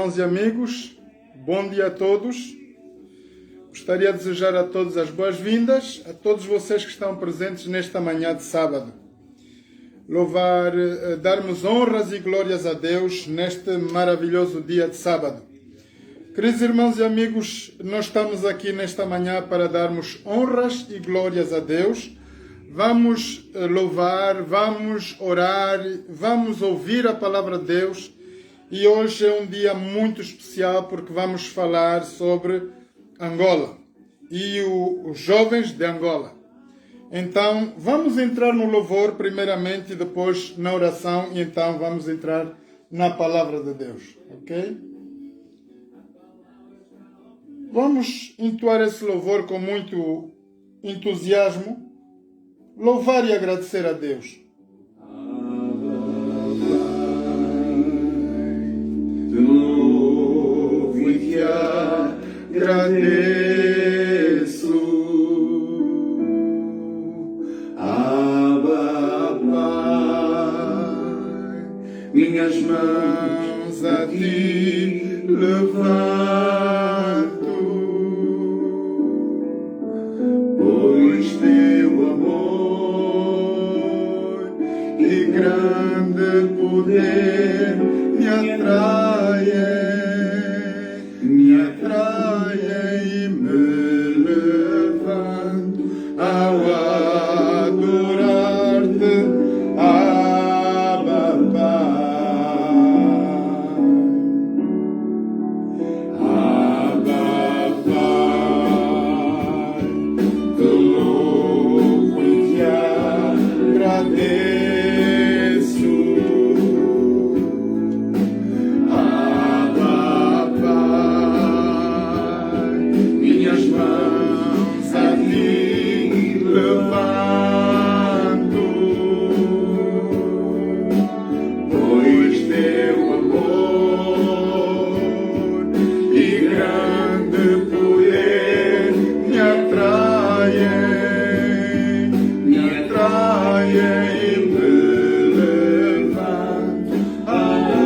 Irmãos e amigos, bom dia a todos. Gostaria de desejar a todos as boas-vindas, a todos vocês que estão presentes nesta manhã de sábado. Darmos honras e glórias a Deus neste maravilhoso dia de sábado. Queridos irmãos e amigos, nós estamos aqui nesta manhã para darmos honras e glórias a Deus. Vamos louvar, vamos orar, vamos ouvir a palavra de Deus. E hoje é um dia muito especial porque vamos falar sobre Angola e os jovens de Angola. Então, vamos entrar no louvor primeiramente e depois na oração e então vamos entrar na palavra de Deus, ok? Vamos entoar esse louvor com muito entusiasmo, louvar e agradecer a Deus. Te louvo e te agradeço, Abba, Pai, minhas mãos a ti levanto, pois teu amor e grande poder me atrai e me levanto ao adorar-te, Abba, Pai. Abba, Pai, te louvo e te agradeço. Minhas mãos a ti levanto, pois teu amor e grande poder me atrai e me levanto a adorar-te,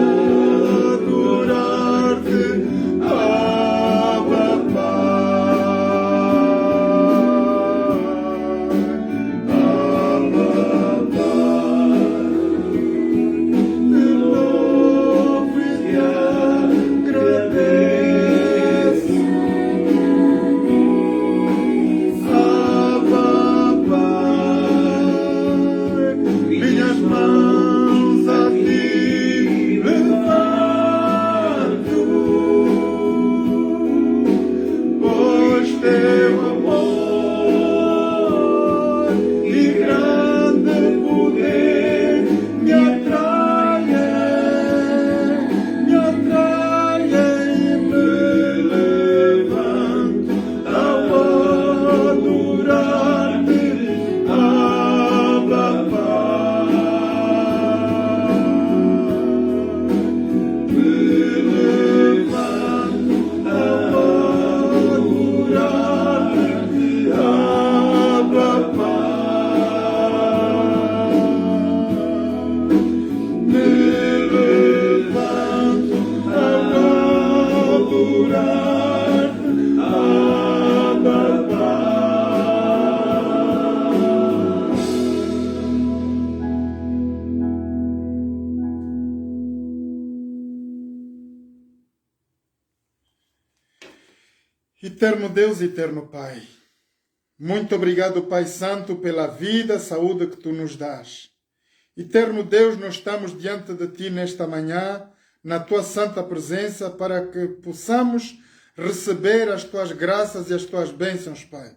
Abba, minhas mãos a ti levanto, pois teu amor e grande poder me atrai e me levanto ao adorar-te, Abba, Pai. Me levanto ao adorar-te, Abba, Pai. Me levanto ao adorar-te, Abba, Pai. Eterno Deus, eterno Pai, muito obrigado, Pai Santo, pela vida, saúde que Tu nos dás. Eterno Deus, nós estamos diante de Ti nesta manhã, na Tua santa presença, para que possamos receber as Tuas graças e as Tuas bênçãos, Pai.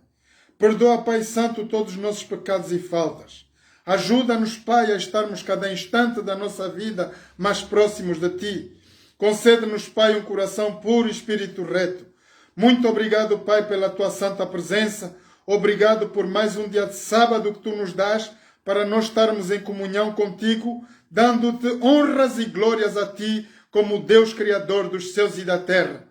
Perdoa, Pai Santo, todos os nossos pecados e faltas. Ajuda-nos, Pai, a estarmos cada instante da nossa vida mais próximos de Ti. Concede-nos, Pai, um coração puro e espírito reto. Muito obrigado, Pai, pela Tua santa presença. Obrigado por mais um dia de sábado que Tu nos dás para nós estarmos em comunhão contigo, dando-te honras e glórias a Ti como Deus Criador dos céus e da terra.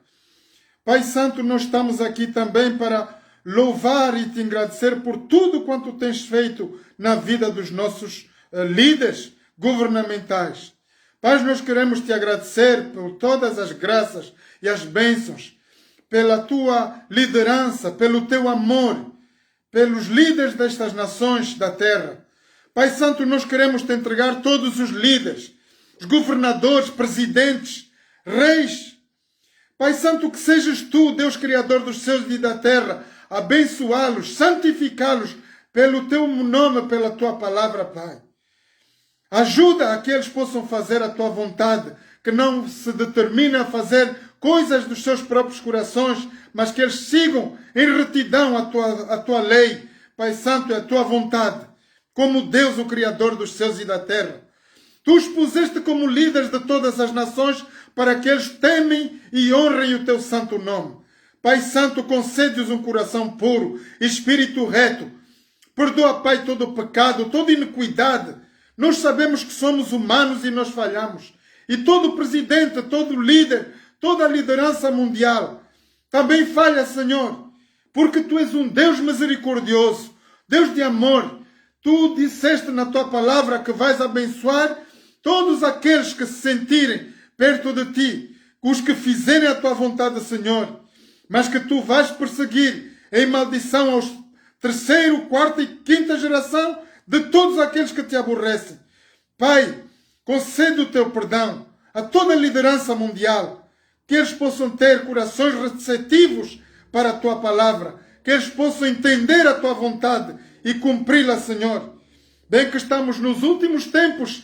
Pai Santo, nós estamos aqui também para louvar e Te agradecer por tudo quanto Tens feito na vida dos nossos líderes governamentais. Pai, nós queremos te agradecer por todas as graças e as bênçãos, pela tua liderança, pelo teu amor, pelos líderes destas nações da terra. Pai Santo, nós queremos te entregar todos os líderes, os governadores, presidentes, reis. Pai Santo, que sejas tu, Deus Criador dos céus e da terra, abençoá-los, santificá-los pelo teu nome, pela tua palavra, Pai. Ajuda a que eles possam fazer a tua vontade, que não se determinem a fazer coisas dos seus próprios corações, mas que eles sigam em retidão a tua lei, Pai Santo, e a tua vontade, como Deus, o Criador dos céus e da terra. Tu os puseste como líderes de todas as nações para que eles temem e honrem o teu santo nome. Pai Santo, concede-os um coração puro, espírito reto. Perdoa, Pai, todo o pecado, toda iniquidade. Nós sabemos que somos humanos e nós falhamos. E todo presidente, todo líder, toda a liderança mundial também falha, Senhor. Porque Tu és um Deus misericordioso, Deus de amor. Tu disseste na Tua palavra que vais abençoar todos aqueles que se sentirem perto de Ti, os que fizerem a Tua vontade, Senhor. Mas que Tu vais perseguir em maldição aos terceira, quarta e quinta geração de todos aqueles que Te aborrecem. Pai, concede o Teu perdão a toda a liderança mundial, que eles possam ter corações receptivos para a Tua palavra, que eles possam entender a Tua vontade e cumpri-la, Senhor. Bem que estamos nos últimos tempos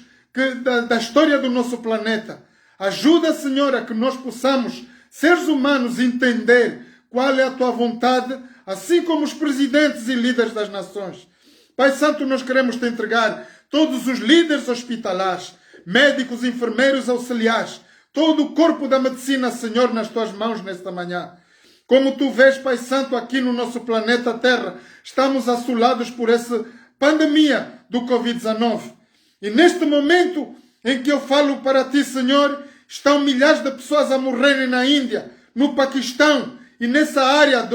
da história do nosso planeta. Ajuda, Senhor, a que nós possamos, seres humanos, entender qual é a Tua vontade, assim como os presidentes e líderes das nações. Pai Santo, nós queremos Te entregar todos os líderes hospitalares, médicos, enfermeiros, auxiliares, todo o corpo da medicina, Senhor, nas Tuas mãos nesta manhã. Como Tu vês, Pai Santo, aqui no nosso planeta Terra, estamos assolados por essa pandemia do Covid-19. E neste momento em que eu falo para Ti, Senhor, estão milhares de pessoas a morrerem na Índia, no Paquistão e nessa área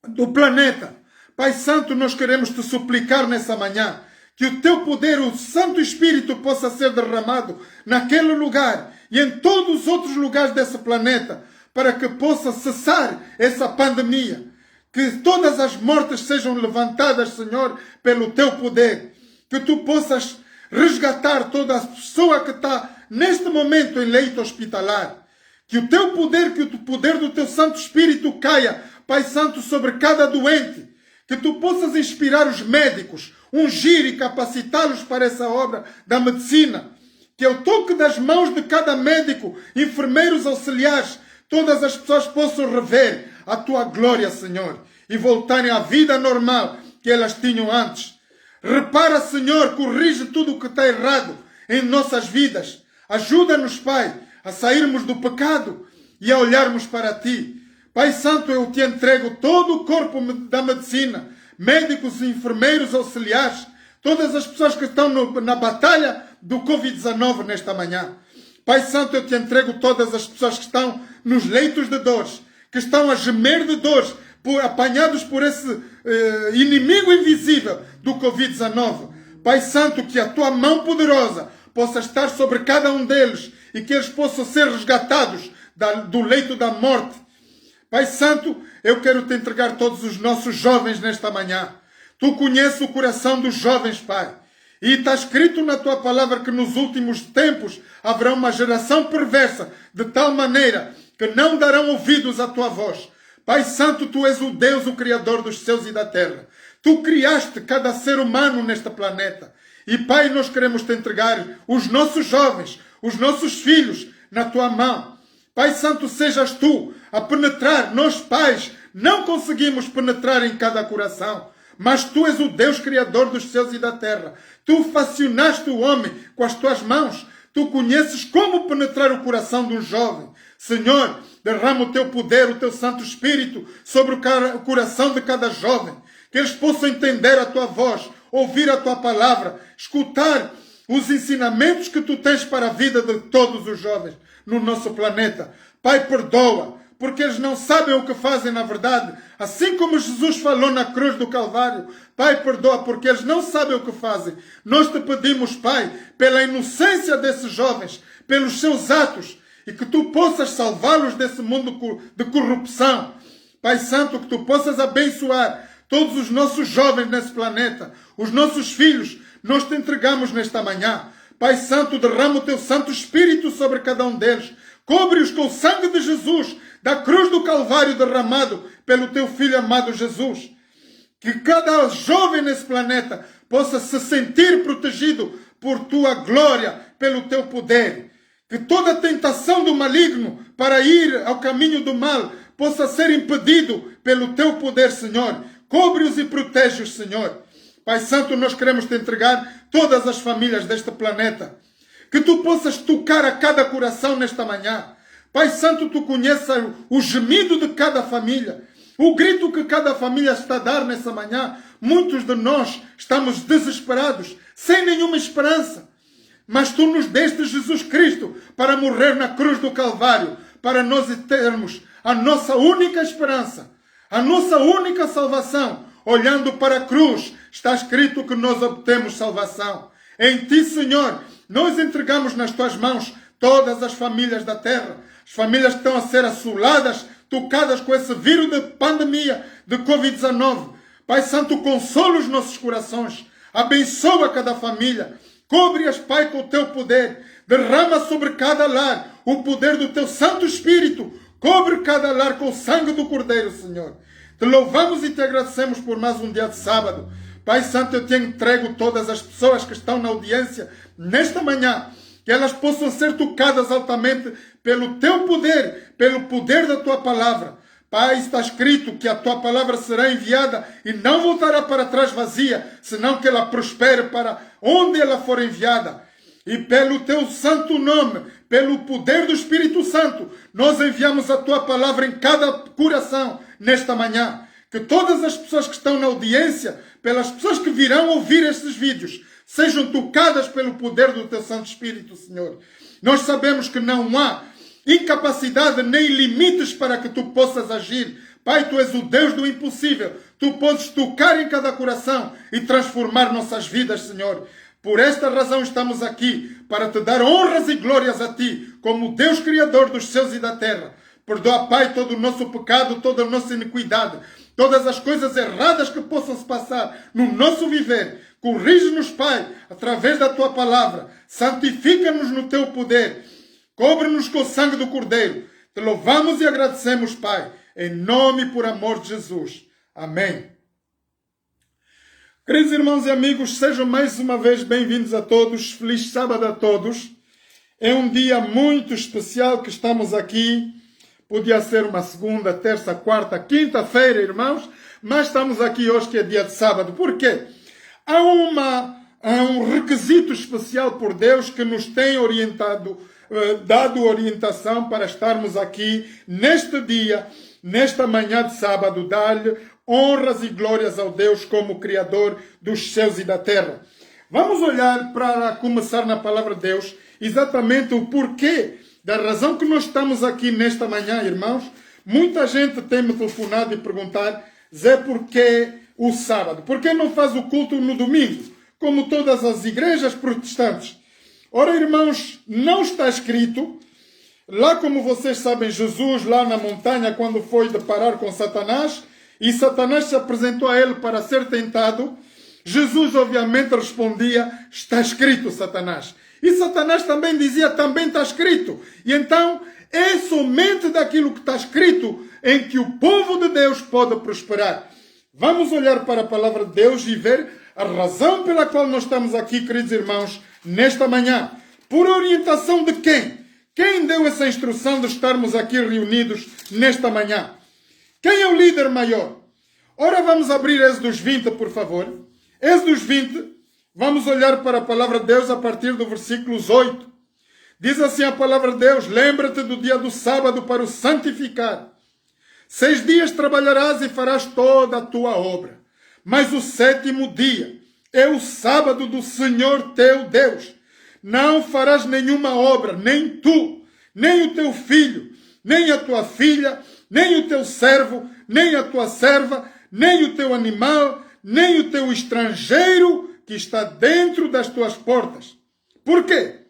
do planeta. Pai Santo, nós queremos Te suplicar nessa manhã que o Teu poder, o Santo Espírito, possa ser derramado naquele lugar e em todos os outros lugares desse planeta, para que possa cessar essa pandemia. Que todas as mortes sejam levantadas, Senhor, pelo Teu poder. Que Tu possas resgatar toda a pessoa que está neste momento em leito hospitalar. Que o Teu poder, que o poder do Teu Santo Espírito caia, Pai Santo, sobre cada doente. Que Tu possas inspirar os médicos, ungir e capacitá-los para essa obra da medicina. Que ao toque das mãos de cada médico, enfermeiros, auxiliares, todas as pessoas possam rever a Tua glória, Senhor, e voltarem à vida normal que elas tinham antes. Repara, Senhor, corrige tudo o que está errado em nossas vidas. Ajuda-nos, Pai, a sairmos do pecado e a olharmos para Ti. Pai Santo, eu Te entrego todo o corpo da medicina, médicos, enfermeiros, auxiliares, todas as pessoas que estão na batalha do Covid-19 nesta manhã. Pai Santo, eu Te entrego todas as pessoas que estão nos leitos de dores, que estão a gemer de dores, apanhados por esse inimigo invisível do Covid-19. Pai Santo, que a Tua mão poderosa possa estar sobre cada um deles e que eles possam ser resgatados do leito da morte. Pai Santo, eu quero Te entregar todos os nossos jovens nesta manhã. Tu conheces o coração dos jovens, Pai. E está escrito na Tua palavra que nos últimos tempos haverá uma geração perversa, de tal maneira que não darão ouvidos à Tua voz. Pai Santo, Tu és o Deus, o Criador dos céus e da terra. Tu criaste cada ser humano neste planeta. E, Pai, nós queremos Te entregar os nossos jovens, os nossos filhos na Tua mão. Pai Santo, sejas Tu a penetrar. Nós, pais, não conseguimos penetrar em cada coração. Mas Tu és o Deus Criador dos céus e da terra. Tu fashionaste o homem com as Tuas mãos. Tu conheces como penetrar o coração de um jovem. Senhor, derrama o Teu poder, o Teu Santo Espírito sobre o coração de cada jovem. Que eles possam entender a Tua voz, ouvir a Tua palavra, escutar os ensinamentos que Tu tens para a vida de todos os jovens no nosso planeta. Pai, perdoa porque eles não sabem o que fazem na verdade. Assim como Jesus falou na cruz do Calvário, Pai, perdoa, porque eles não sabem o que fazem. Nós te pedimos, Pai, pela inocência desses jovens, pelos seus atos, e que tu possas salvá-los desse mundo de corrupção. Pai Santo, que tu possas abençoar todos os nossos jovens nesse planeta, os nossos filhos, nós te entregamos nesta manhã. Pai Santo, derrama o teu Santo Espírito sobre cada um deles. Cobre-os com o sangue de Jesus, da cruz do Calvário derramado pelo teu Filho amado Jesus. Que cada jovem nesse planeta possa se sentir protegido por tua glória, pelo teu poder. Que toda tentação do maligno para ir ao caminho do mal possa ser impedido pelo teu poder, Senhor. Cobre-os e protege-os, Senhor. Pai Santo, nós queremos te entregar todas as famílias deste planeta. Que tu possas tocar a cada coração nesta manhã. Pai Santo, tu conheças o gemido de cada família. O grito que cada família está a dar nessa manhã. Muitos de nós estamos desesperados, sem nenhuma esperança. Mas tu nos deste Jesus Cristo para morrer na cruz do Calvário, para nós termos a nossa única esperança, a nossa única salvação. Olhando para a cruz, está escrito que nós obtemos salvação. Em ti, Senhor, nós entregamos nas tuas mãos todas as famílias da terra, as famílias que estão a ser assoladas, tocadas com esse vírus de pandemia, de Covid-19. Pai Santo, consola os nossos corações, abençoa cada família, cobre-as, Pai, com o teu poder, derrama sobre cada lar o poder do teu Santo Espírito, cobre cada lar com o sangue do Cordeiro, Senhor. Te louvamos e te agradecemos por mais um dia de sábado. Pai Santo, eu te entrego todas as pessoas que estão na audiência nesta manhã, que elas possam ser tocadas altamente pelo teu poder, pelo poder da tua palavra. Pai, está escrito que a tua palavra será enviada e não voltará para trás vazia, senão que ela prospere para onde ela for enviada. E pelo teu santo nome, pelo poder do Espírito Santo, nós enviamos a tua palavra em cada coração nesta manhã. Que todas as pessoas que estão na audiência, pelas pessoas que virão ouvir estes vídeos, sejam tocadas pelo poder do teu Santo Espírito, Senhor. Nós sabemos que não há incapacidade nem limites para que tu possas agir. Pai, tu és o Deus do impossível. Tu podes tocar em cada coração e transformar nossas vidas, Senhor. Por esta razão estamos aqui, para te dar honras e glórias a ti, como Deus Criador dos céus e da terra. Perdoa, Pai, todo o nosso pecado, toda a nossa iniquidade, todas as coisas erradas que possam se passar no nosso viver. Corrige-nos, Pai, através da tua palavra. Santifica-nos no teu poder. Cobre-nos com o sangue do Cordeiro. Te louvamos e agradecemos, Pai, em nome e por amor de Jesus. Amém. Queridos irmãos e amigos, sejam mais uma vez bem-vindos a todos. Feliz sábado a todos. É um dia muito especial que estamos aqui. Podia ser uma segunda, terça, quarta, quinta-feira, irmãos, mas estamos aqui hoje que é dia de sábado. Por quê? Há um requisito especial por Deus que nos tem orientado, dado orientação para estarmos aqui neste dia, nesta manhã de sábado, dar-lhe honras e glórias ao Deus como Criador dos céus e da terra. Vamos olhar para começar na palavra de Deus exatamente o porquê da razão que nós estamos aqui nesta manhã, irmãos. Muita gente tem me telefonado e perguntar: Zé, porquê o sábado? Por que não faz o culto no domingo, como todas as igrejas protestantes? Ora, irmãos, não está escrito. Lá, como vocês sabem, Jesus, lá na montanha, quando foi deparar com Satanás, e Satanás se apresentou a ele para ser tentado, Jesus, obviamente, respondia: está escrito, Satanás. E Satanás também dizia: também está escrito. E então, é somente daquilo que está escrito em que o povo de Deus pode prosperar. Vamos olhar para a palavra de Deus e ver a razão pela qual nós estamos aqui, queridos irmãos, nesta manhã. Por orientação de quem? Quem deu essa instrução de estarmos aqui reunidos nesta manhã? Quem é o líder maior? Ora, vamos abrir Êxodo 20, por favor. Êxodo 20, vamos olhar para a palavra de Deus a partir do versículo 8. Diz assim a palavra de Deus: lembra-te do dia do sábado para o santificar. 6 dias trabalharás e farás toda a tua obra. Mas o 7º dia é o sábado do Senhor teu Deus. Não farás nenhuma obra, nem tu, nem o teu filho, nem a tua filha, nem o teu servo, nem a tua serva, nem o teu animal, nem o teu estrangeiro que está dentro das tuas portas. Por quê?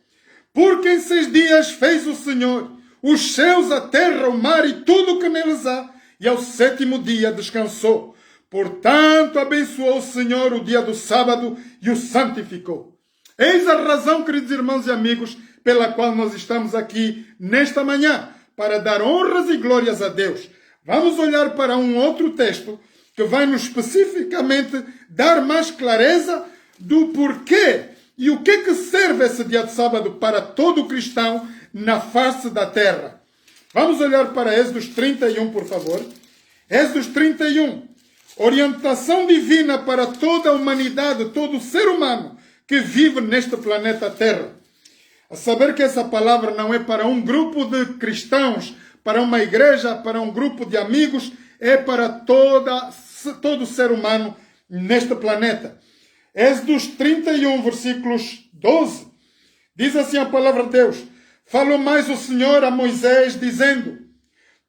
Porque em 6 dias fez o Senhor os céus, a terra, o mar e tudo o que neles há, e ao 7º dia descansou. Portanto, abençoou o Senhor o dia do sábado e o santificou. Eis a razão, queridos irmãos e amigos, pela qual nós estamos aqui nesta manhã, para dar honras e glórias a Deus. Vamos olhar para um outro texto que vai nos especificamente dar mais clareza do porquê e o que serve esse dia de sábado para todo cristão na face da terra. Vamos olhar para Êxodos 31, por favor. Êxodos 31. Orientação divina para toda a humanidade, todo ser humano que vive neste planeta Terra. A saber que essa palavra não é para um grupo de cristãos, para uma igreja, para um grupo de amigos, é para todo ser humano neste planeta. Êxodos 31, versículos 12. Diz assim a palavra de Deus: falou mais o Senhor a Moisés, dizendo: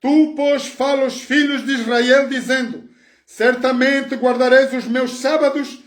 tu, pois, fala aos filhos de Israel, dizendo: certamente guardareis os meus sábados,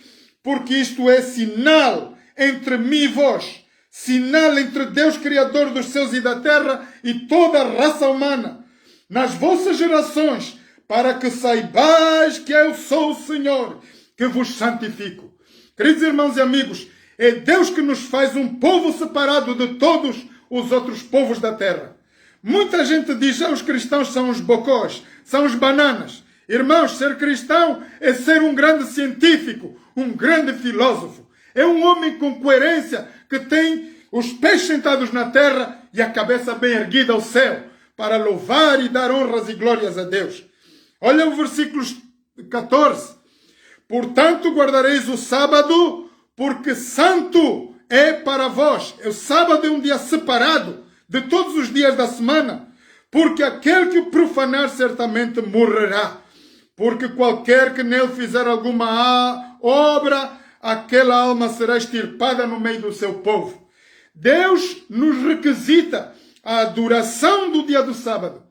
porque isto é sinal entre mim e vós, sinal entre Deus, Criador dos céus e da terra, e toda a raça humana, nas vossas gerações, para que saibais que eu sou o Senhor, que vos santifico. Queridos irmãos e amigos, é Deus que nos faz um povo separado de todos os outros povos da terra. Muita gente diz: os cristãos são os bocós, são os bananas. Irmãos, ser cristão é ser um grande científico, um grande filósofo. É um homem com coerência, que tem os pés sentados na terra e a cabeça bem erguida ao céu, para louvar e dar honras e glórias a Deus. Olha o versículo 14. Portanto, guardareis o sábado, porque santo é para vós. O sábado é um dia separado de todos os dias da semana, porque aquele que o profanar certamente morrerá. Porque qualquer que nele fizer alguma obra, aquela alma será extirpada no meio do seu povo. Deus nos requisita a adoração do dia do sábado.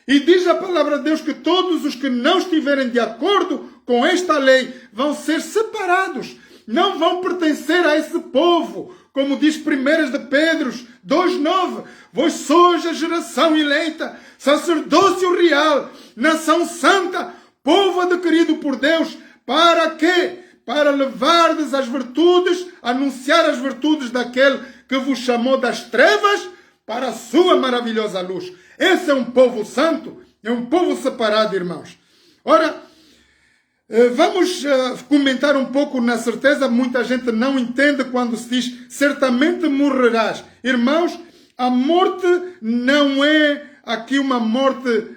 E diz a palavra de Deus que todos os que não estiverem de acordo com esta lei vão ser separados. Não vão pertencer a esse povo. Como diz 1 de Pedro 2,9. Vós sois a geração eleita, sacerdócio real, nação santa, povo adquirido por Deus. Para quê? Para levardes as virtudes, anunciar as virtudes daquele que vos chamou das trevas para a sua maravilhosa luz. Esse é um povo santo, é um povo separado, irmãos. Ora, vamos comentar um pouco na certeza. Muita gente não entende quando se diz certamente morrerás. Irmãos, a morte não é aqui uma morte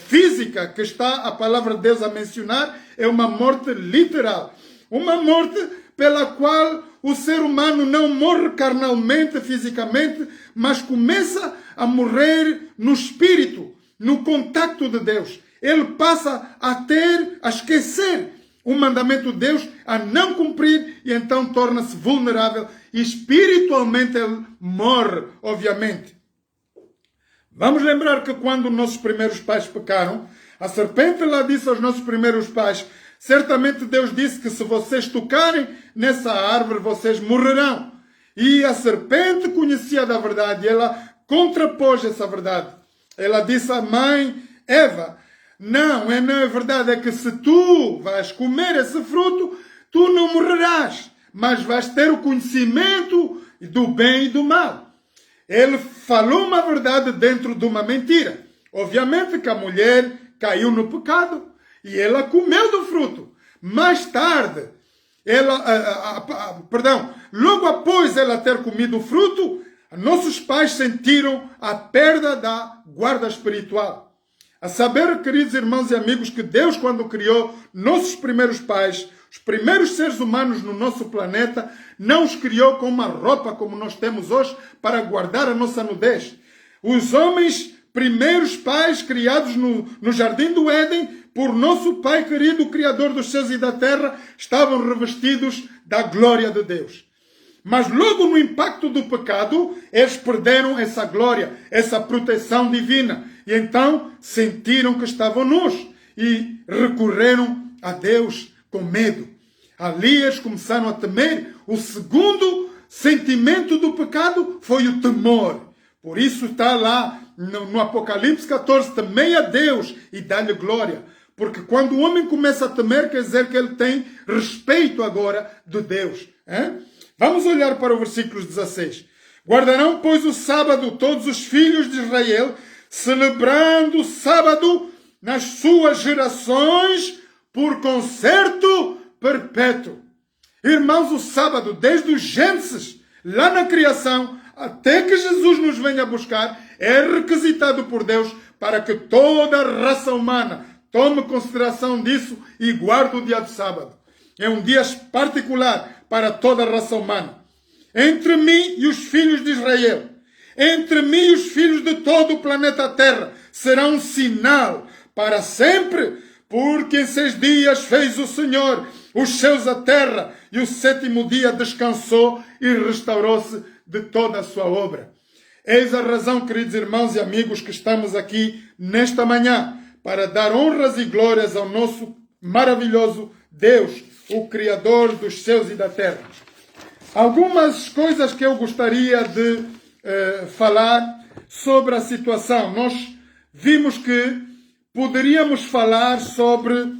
física que está a palavra de Deus a mencionar, é uma morte literal. Uma morte pela qual o ser humano não morre carnalmente, fisicamente, mas começa a morrer no espírito, no contacto de Deus. Ele passa a esquecer o mandamento de Deus, a não cumprir, e então torna-se vulnerável. E espiritualmente ele morre, obviamente. Vamos lembrar que quando nossos primeiros pais pecaram, a serpente lá disse aos nossos primeiros pais: certamente Deus disse que se vocês tocarem nessa árvore, vocês morrerão. E a serpente conhecia da verdade, ela contrapôs essa verdade. Ela disse à mãe Eva: não é verdade, é que se tu vais comer esse fruto, tu não morrerás, mas vais ter o conhecimento do bem e do mal. Ele falou uma verdade dentro de uma mentira. Obviamente que a mulher caiu no pecado e ela comeu do fruto. Mais tarde, logo após ela ter comido o fruto, nossos pais sentiram a perda da guarda espiritual. A saber, queridos irmãos e amigos, que Deus, quando criou nossos primeiros pais, os primeiros seres humanos no nosso planeta, não os criou com uma roupa como nós temos hoje para guardar a nossa nudez. Os homens, primeiros pais criados no Jardim do Éden, por nosso Pai querido, Criador dos céus e da terra, estavam revestidos da glória de Deus. Mas logo no impacto do pecado, eles perderam essa glória, essa proteção divina. E então sentiram que estavam nus e recorreram a Deus com medo. Ali eles começaram a temer. O segundo sentimento do pecado foi o temor. Por isso está lá no Apocalipse 14, temei a Deus e dá-lhe glória. Porque quando o homem começa a temer, quer dizer que ele tem respeito agora de Deus. Vamos olhar para o versículo 16. Guardarão, pois, o sábado todos os filhos de Israel, celebrando o sábado nas suas gerações por concerto perpétuo. Irmãos, o sábado, desde o Gênesis, lá na criação, até que Jesus nos venha buscar, é requisitado por Deus para que toda a raça humana tome consideração disso e guarde o dia do sábado. É um dia particular para toda a raça humana. Entre mim e os filhos de Israel, entre mim e os filhos de todo o planeta Terra, será um sinal para sempre, porque em 6 dias fez o Senhor os céus, a terra, e o 7º dia descansou e restaurou-se de toda a sua obra. Eis a razão, queridos irmãos e amigos, que estamos aqui nesta manhã, para dar honras e glórias ao nosso maravilhoso Deus, o Criador dos céus e da terra. Algumas coisas que eu gostaria de falar sobre a situação. Nós vimos que poderíamos falar sobre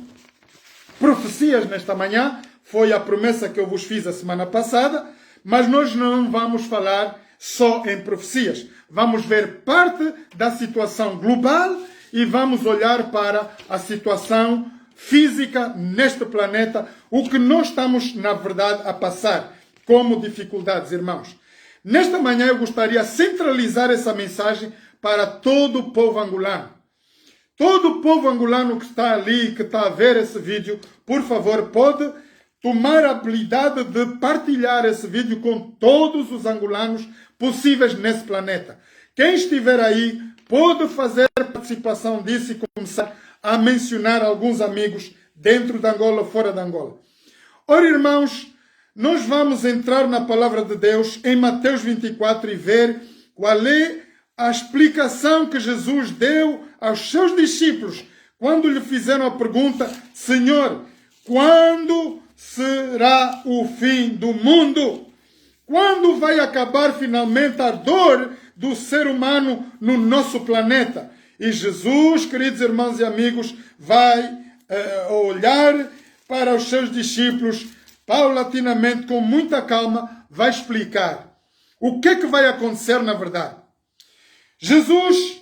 profecias nesta manhã. Foi a promessa que eu vos fiz a semana passada, mas nós não vamos falar só em profecias. Vamos ver parte da situação global e vamos olhar para a situação física neste planeta, o que nós estamos, na verdade, a passar como dificuldades, irmãos. Nesta manhã eu gostaria de centralizar essa mensagem para todo o povo angolano. Todo o povo angolano que está ali, que está a ver esse vídeo, por favor, pode tomar a habilidade de partilhar esse vídeo com todos os angolanos possíveis nesse planeta. Quem estiver aí pode fazer participação disso e começar a mencionar alguns amigos dentro de Angola, fora de Angola. Ora, irmãos, nós vamos entrar na palavra de Deus em Mateus 24 e ver qual é a explicação que Jesus deu aos seus discípulos quando lhe fizeram a pergunta: Senhor, quando será o fim do mundo? Quando vai acabar finalmente a dor do ser humano no nosso planeta? E Jesus, queridos irmãos e amigos, vai olhar para os seus discípulos paulatinamente, com muita calma, vai explicar o que é que vai acontecer na verdade. Jesus,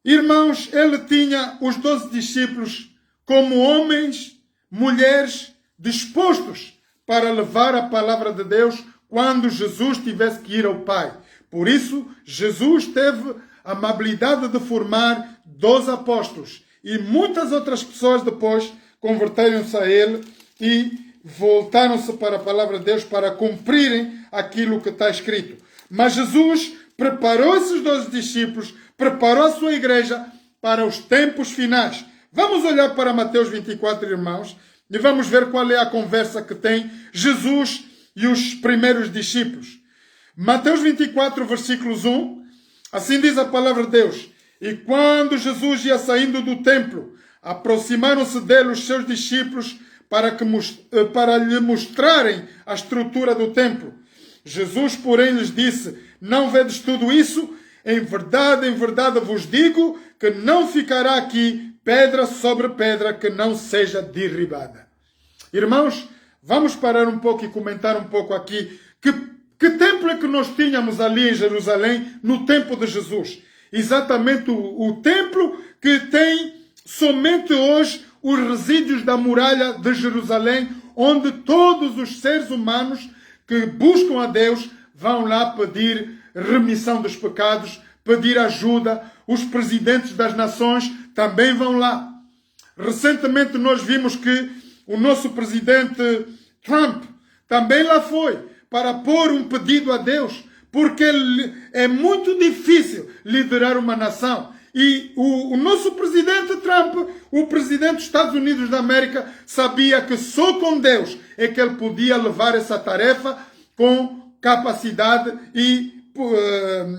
irmãos, ele tinha os 12 discípulos como homens, mulheres dispostos para levar a palavra de Deus quando Jesus tivesse que ir ao Pai. Por isso, Jesus teve a amabilidade de formar 12 apóstolos. E muitas outras pessoas depois converteram-se a ele e voltaram-se para a palavra de Deus para cumprirem aquilo que está escrito. Mas Jesus preparou esses 12 discípulos, preparou a sua igreja para os tempos finais. Vamos olhar para Mateus 24, irmãos, e vamos ver qual é a conversa que tem Jesus e os primeiros discípulos. Mateus 24, versículos 1, assim diz a palavra de Deus: E quando Jesus ia saindo do templo, aproximaram-se dele os seus discípulos para lhe mostrarem a estrutura do templo. Jesus, porém, lhes disse: Não vedes tudo isso? Em verdade vos digo que não ficará aqui pedra sobre pedra que não seja derribada. Irmãos, vamos parar um pouco e comentar um pouco aqui. Que templo é que nós tínhamos ali em Jerusalém no tempo de Jesus? Exatamente o templo que tem somente hoje os resíduos da muralha de Jerusalém, onde todos os seres humanos que buscam a Deus vão lá pedir remissão dos pecados, pedir ajuda. Os presidentes das nações também vão lá. Recentemente nós vimos que o nosso presidente Trump também lá foi para pôr um pedido a Deus, porque é muito difícil liderar uma nação. E o nosso presidente Trump, o presidente dos Estados Unidos da América, sabia que só com Deus é que ele podia levar essa tarefa com capacidade e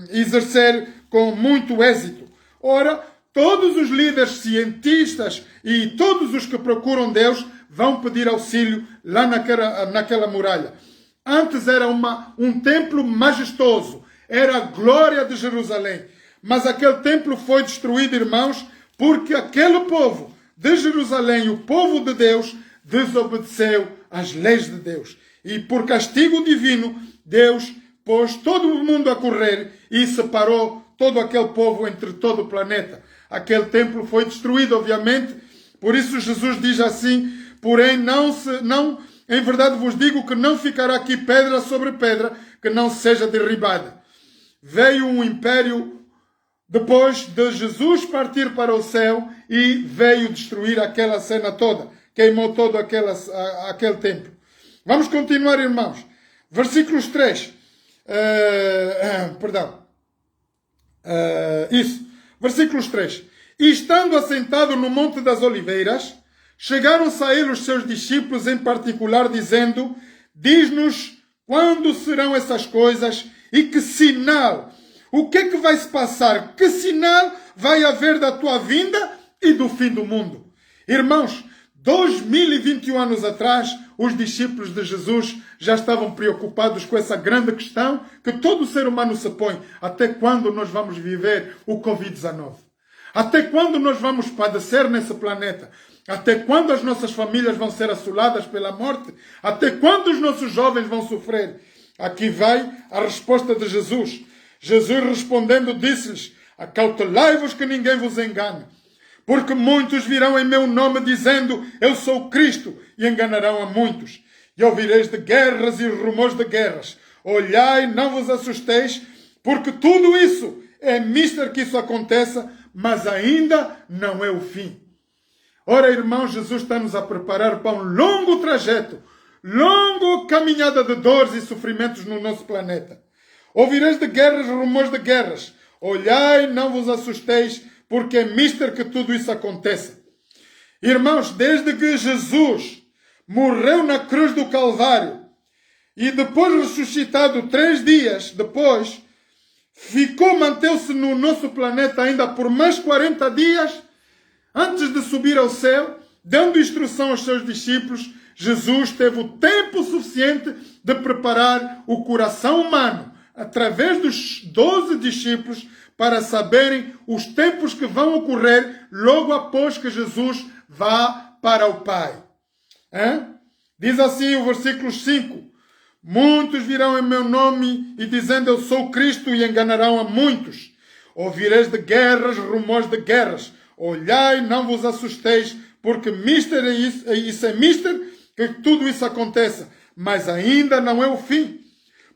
exercer com muito êxito. Ora, todos os líderes cientistas e todos os que procuram Deus vão pedir auxílio lá naquela muralha. Antes era um templo majestoso, era a glória de Jerusalém. Mas aquele templo foi destruído, irmãos, porque aquele povo de Jerusalém, o povo de Deus, desobedeceu às leis de Deus. E por castigo divino, Deus pôs todo o mundo a correr e separou todo aquele povo entre todo o planeta. Aquele templo foi destruído, obviamente. Por isso Jesus diz assim: porém, em verdade vos digo que não ficará aqui pedra sobre pedra que não seja derribada. Veio um império depois de Jesus partir para o céu e veio destruir aquela cena toda. Queimou todo aquele templo. Vamos continuar, irmãos. Versículos 3. Versículos 3. E estando assentado no Monte das Oliveiras, chegaram-se a ele os seus discípulos em particular, dizendo: diz-nos quando serão essas coisas e que sinal? O que é que vai se passar? Que sinal vai haver da tua vinda e do fim do mundo? Irmãos, 2021 anos atrás, os discípulos de Jesus já estavam preocupados com essa grande questão que todo ser humano se põe. Até quando nós vamos viver o Covid-19? Até quando nós vamos padecer nesse planeta? Até quando as nossas famílias vão ser assoladas pela morte? Até quando os nossos jovens vão sofrer? Aqui vai a resposta de Jesus. Jesus respondendo disse-lhes: acautelai-vos que ninguém vos engane. Porque muitos virão em meu nome dizendo: eu sou Cristo, e enganarão a muitos. E ouvireis de guerras e rumores de guerras. Olhai, não vos assusteis, porque tudo isso é mister que isso aconteça, mas ainda não é o fim. Ora, irmãos, Jesus está-nos a preparar para um longo trajeto, longa caminhada de dores e sofrimentos no nosso planeta. Ouvireis de guerras, rumores de guerras. Olhai, não vos assusteis, porque é mister que tudo isso aconteça. Irmãos, desde que Jesus morreu na cruz do Calvário e depois ressuscitado 3 dias depois, manteve-se no nosso planeta ainda por mais 40 dias, antes de subir ao céu, dando instrução aos seus discípulos. Jesus teve o tempo suficiente de preparar o coração humano, através dos 12 discípulos, para saberem os tempos que vão ocorrer logo após que Jesus vá para o Pai. Diz assim o versículo 5. Muitos virão em meu nome e dizendo: eu sou Cristo, e enganarão a muitos. Ouvireis de guerras, rumores de guerras. Olhai, não vos assusteis, porque mister isso é mister que tudo isso aconteça. Mas ainda não é o fim.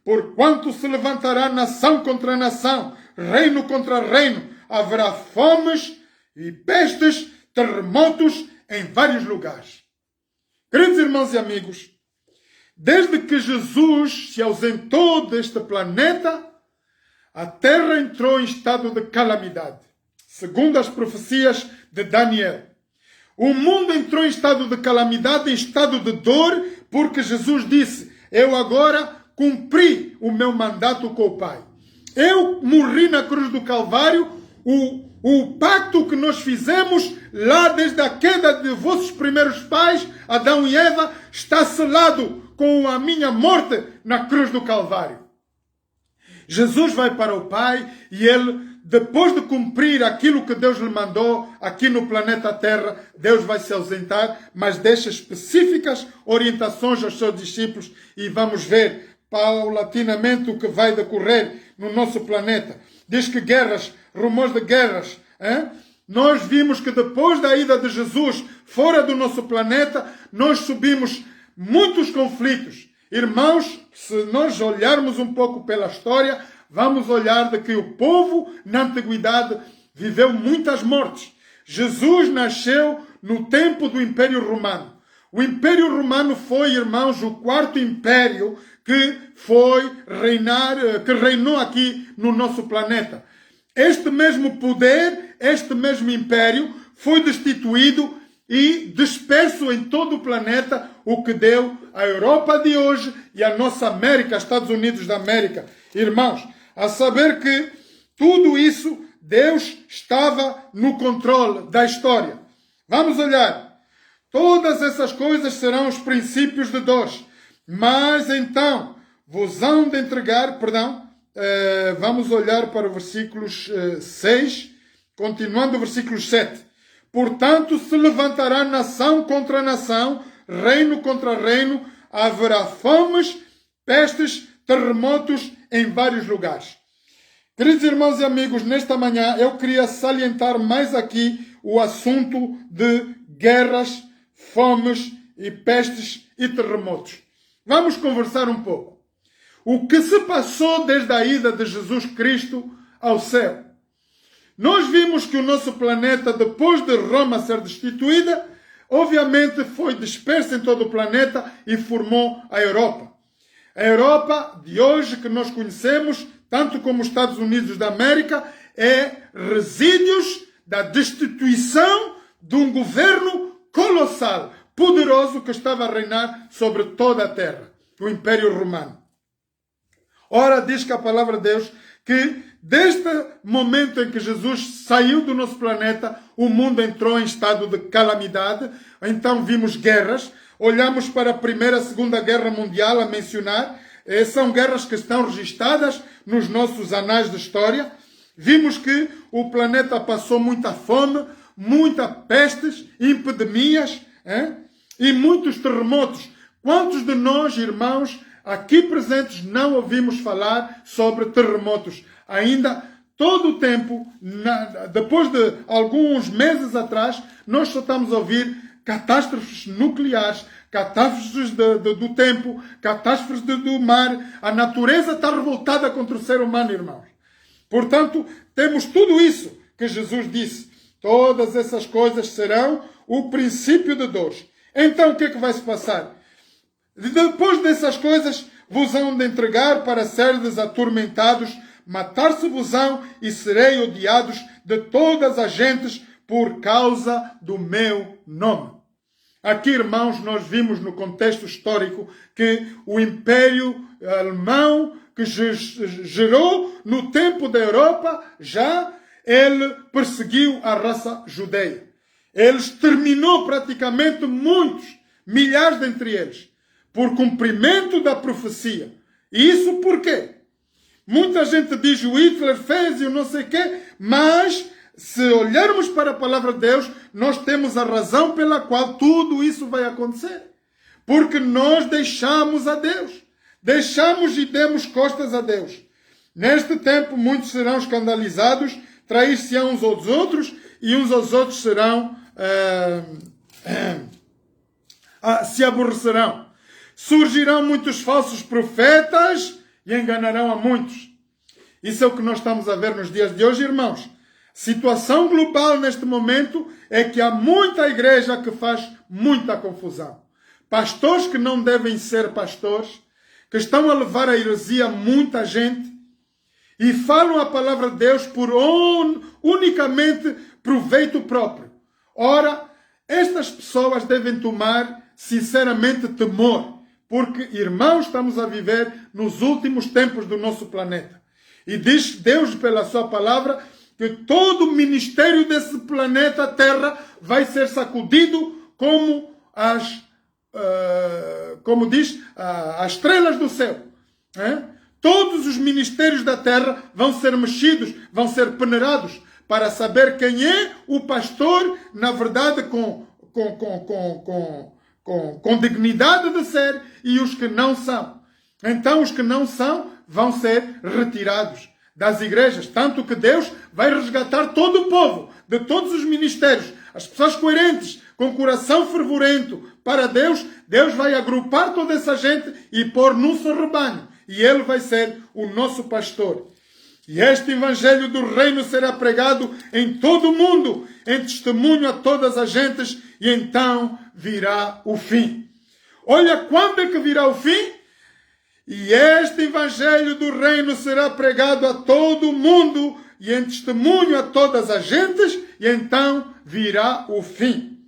Porquanto se levantará nação contra nação, reino contra reino, haverá fomes e pestes, terremotos em vários lugares. Queridos irmãos e amigos, desde que Jesus se ausentou deste planeta, a terra entrou em estado de calamidade, segundo as profecias de Daniel. O mundo entrou em estado de calamidade, em estado de dor, porque Jesus disse: eu agora cumpri o meu mandato com o Pai. Eu morri na cruz do Calvário. O pacto que nós fizemos lá desde a queda de vossos primeiros pais, Adão e Eva, está selado com a minha morte na cruz do Calvário. Jesus vai para o Pai e ele, depois de cumprir aquilo que Deus lhe mandou aqui no planeta Terra, Deus vai se ausentar, mas deixa específicas orientações aos seus discípulos, e vamos ver paulatinamente o que vai decorrer no nosso planeta. Diz que guerras, rumores de guerras. Nós vimos que depois da ida de Jesus fora do nosso planeta, nós subimos muitos conflitos. Irmãos, se nós olharmos um pouco pela história, vamos olhar de que o povo na antiguidade viveu muitas mortes. Jesus nasceu no tempo do Império Romano. O Império Romano foi, irmãos, o 4º império que reinou aqui no nosso planeta. Este mesmo poder, este mesmo império, foi destituído e disperso em todo o planeta, o que deu a Europa de hoje e a nossa América, Estados Unidos da América. Irmãos, a saber que tudo isso, Deus estava no controle da história. Vamos olhar. Todas essas coisas serão os princípios de dores. Mas então, vos hão de entregar, vamos olhar para o versículos 6, continuando o versículo 7. Portanto, se levantará nação contra nação, reino contra reino, haverá fomes, pestes, terremotos em vários lugares. Queridos irmãos e amigos, nesta manhã eu queria salientar mais aqui o assunto de guerras, fomes e pestes e terremotos. Vamos conversar um pouco. O que se passou desde a ida de Jesus Cristo ao céu? Nós vimos que o nosso planeta, depois de Roma ser destituída, obviamente foi disperso em todo o planeta e formou a Europa. A Europa de hoje que nós conhecemos, tanto como os Estados Unidos da América, é resíduos da destituição de um governo colossal, poderoso, que estava a reinar sobre toda a terra, o Império Romano. Ora, diz que a palavra de Deus que desde o momento em que Jesus saiu do nosso planeta, o mundo entrou em estado de calamidade. Então vimos guerras. Olhamos para a Primeira e Segunda Guerra Mundial a mencionar. São guerras que estão registradas nos nossos anais de história. Vimos que o planeta passou muita fome, muitas pestes, epidemias, e muitos terremotos. Quantos de nós, irmãos, aqui presentes, não ouvimos falar sobre terremotos? Ainda todo o tempo, depois de alguns meses atrás, nós só estamos a ouvir catástrofes nucleares, catástrofes do tempo, catástrofes do mar. A natureza está revoltada contra o ser humano, irmãos. Portanto, temos tudo isso que Jesus disse. Todas essas coisas serão o princípio de dores. Então, o que é que vai se passar? Depois dessas coisas, vos hão de entregar para seres atormentados, matar-se-vos-ão e serei odiados de todas as gentes por causa do meu nome. Aqui, irmãos, nós vimos no contexto histórico que o Império Alemão, que gerou no tempo da Europa, ele perseguiu a raça judeia. Ele exterminou praticamente muitos, milhares dentre eles, por cumprimento da profecia. E isso por quê? Muita gente diz o Hitler fez e eu não sei o quê, mas se olharmos para a palavra de Deus, nós temos a razão pela qual tudo isso vai acontecer. Porque nós deixamos a Deus. Deixamos e demos costas a Deus. Neste tempo, muitos serão escandalizados, trair-se-ão uns aos outros, e uns aos outros serão, se aborrecerão. Surgirão muitos falsos profetas e enganarão a muitos. Isso é o que nós estamos a ver nos dias de hoje, irmãos. Situação global neste momento é que há muita igreja que faz muita confusão. Pastores que não devem ser pastores, que estão a levar a heresia muita gente e falam a palavra de Deus por unicamente proveito próprio. Ora, estas pessoas devem tomar sinceramente temor, porque, irmãos, estamos a viver nos últimos tempos do nosso planeta. E diz Deus pela sua palavra que todo o ministério desse planeta Terra vai ser sacudido como as estrelas do céu. Todos os ministérios da Terra vão ser mexidos, vão ser peneirados, para saber quem é o pastor, na verdade, com dignidade de ser, e os que não são. Então, os que não são vão ser retirados das igrejas, tanto que Deus vai resgatar todo o povo, de todos os ministérios, as pessoas coerentes, com coração fervorento para Deus. Deus vai agrupar toda essa gente e pôr num seu rebanho, e Ele vai ser o nosso pastor. E este evangelho do reino será pregado em todo o mundo, em testemunho a todas as gentes, e então virá o fim. Olha quando é que virá o fim? E este evangelho do reino será pregado a todo o mundo e em testemunho a todas as gentes, e então virá o fim.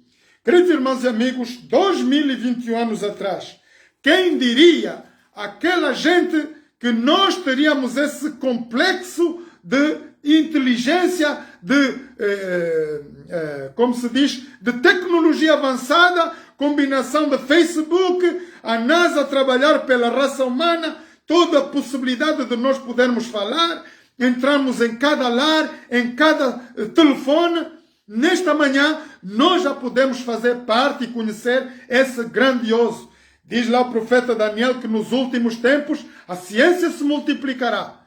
Queridos irmãos e amigos, 2021 anos atrás, quem diria aquela gente que nós teríamos esse complexo de inteligência, como se diz, de tecnologia avançada, combinação de Facebook, a NASA trabalhar pela raça humana, toda a possibilidade de nós podermos falar, entrarmos em cada lar, em cada telefone. Nesta manhã, nós já podemos fazer parte e conhecer esse grandioso. Diz lá o profeta Daniel que nos últimos tempos a ciência se multiplicará.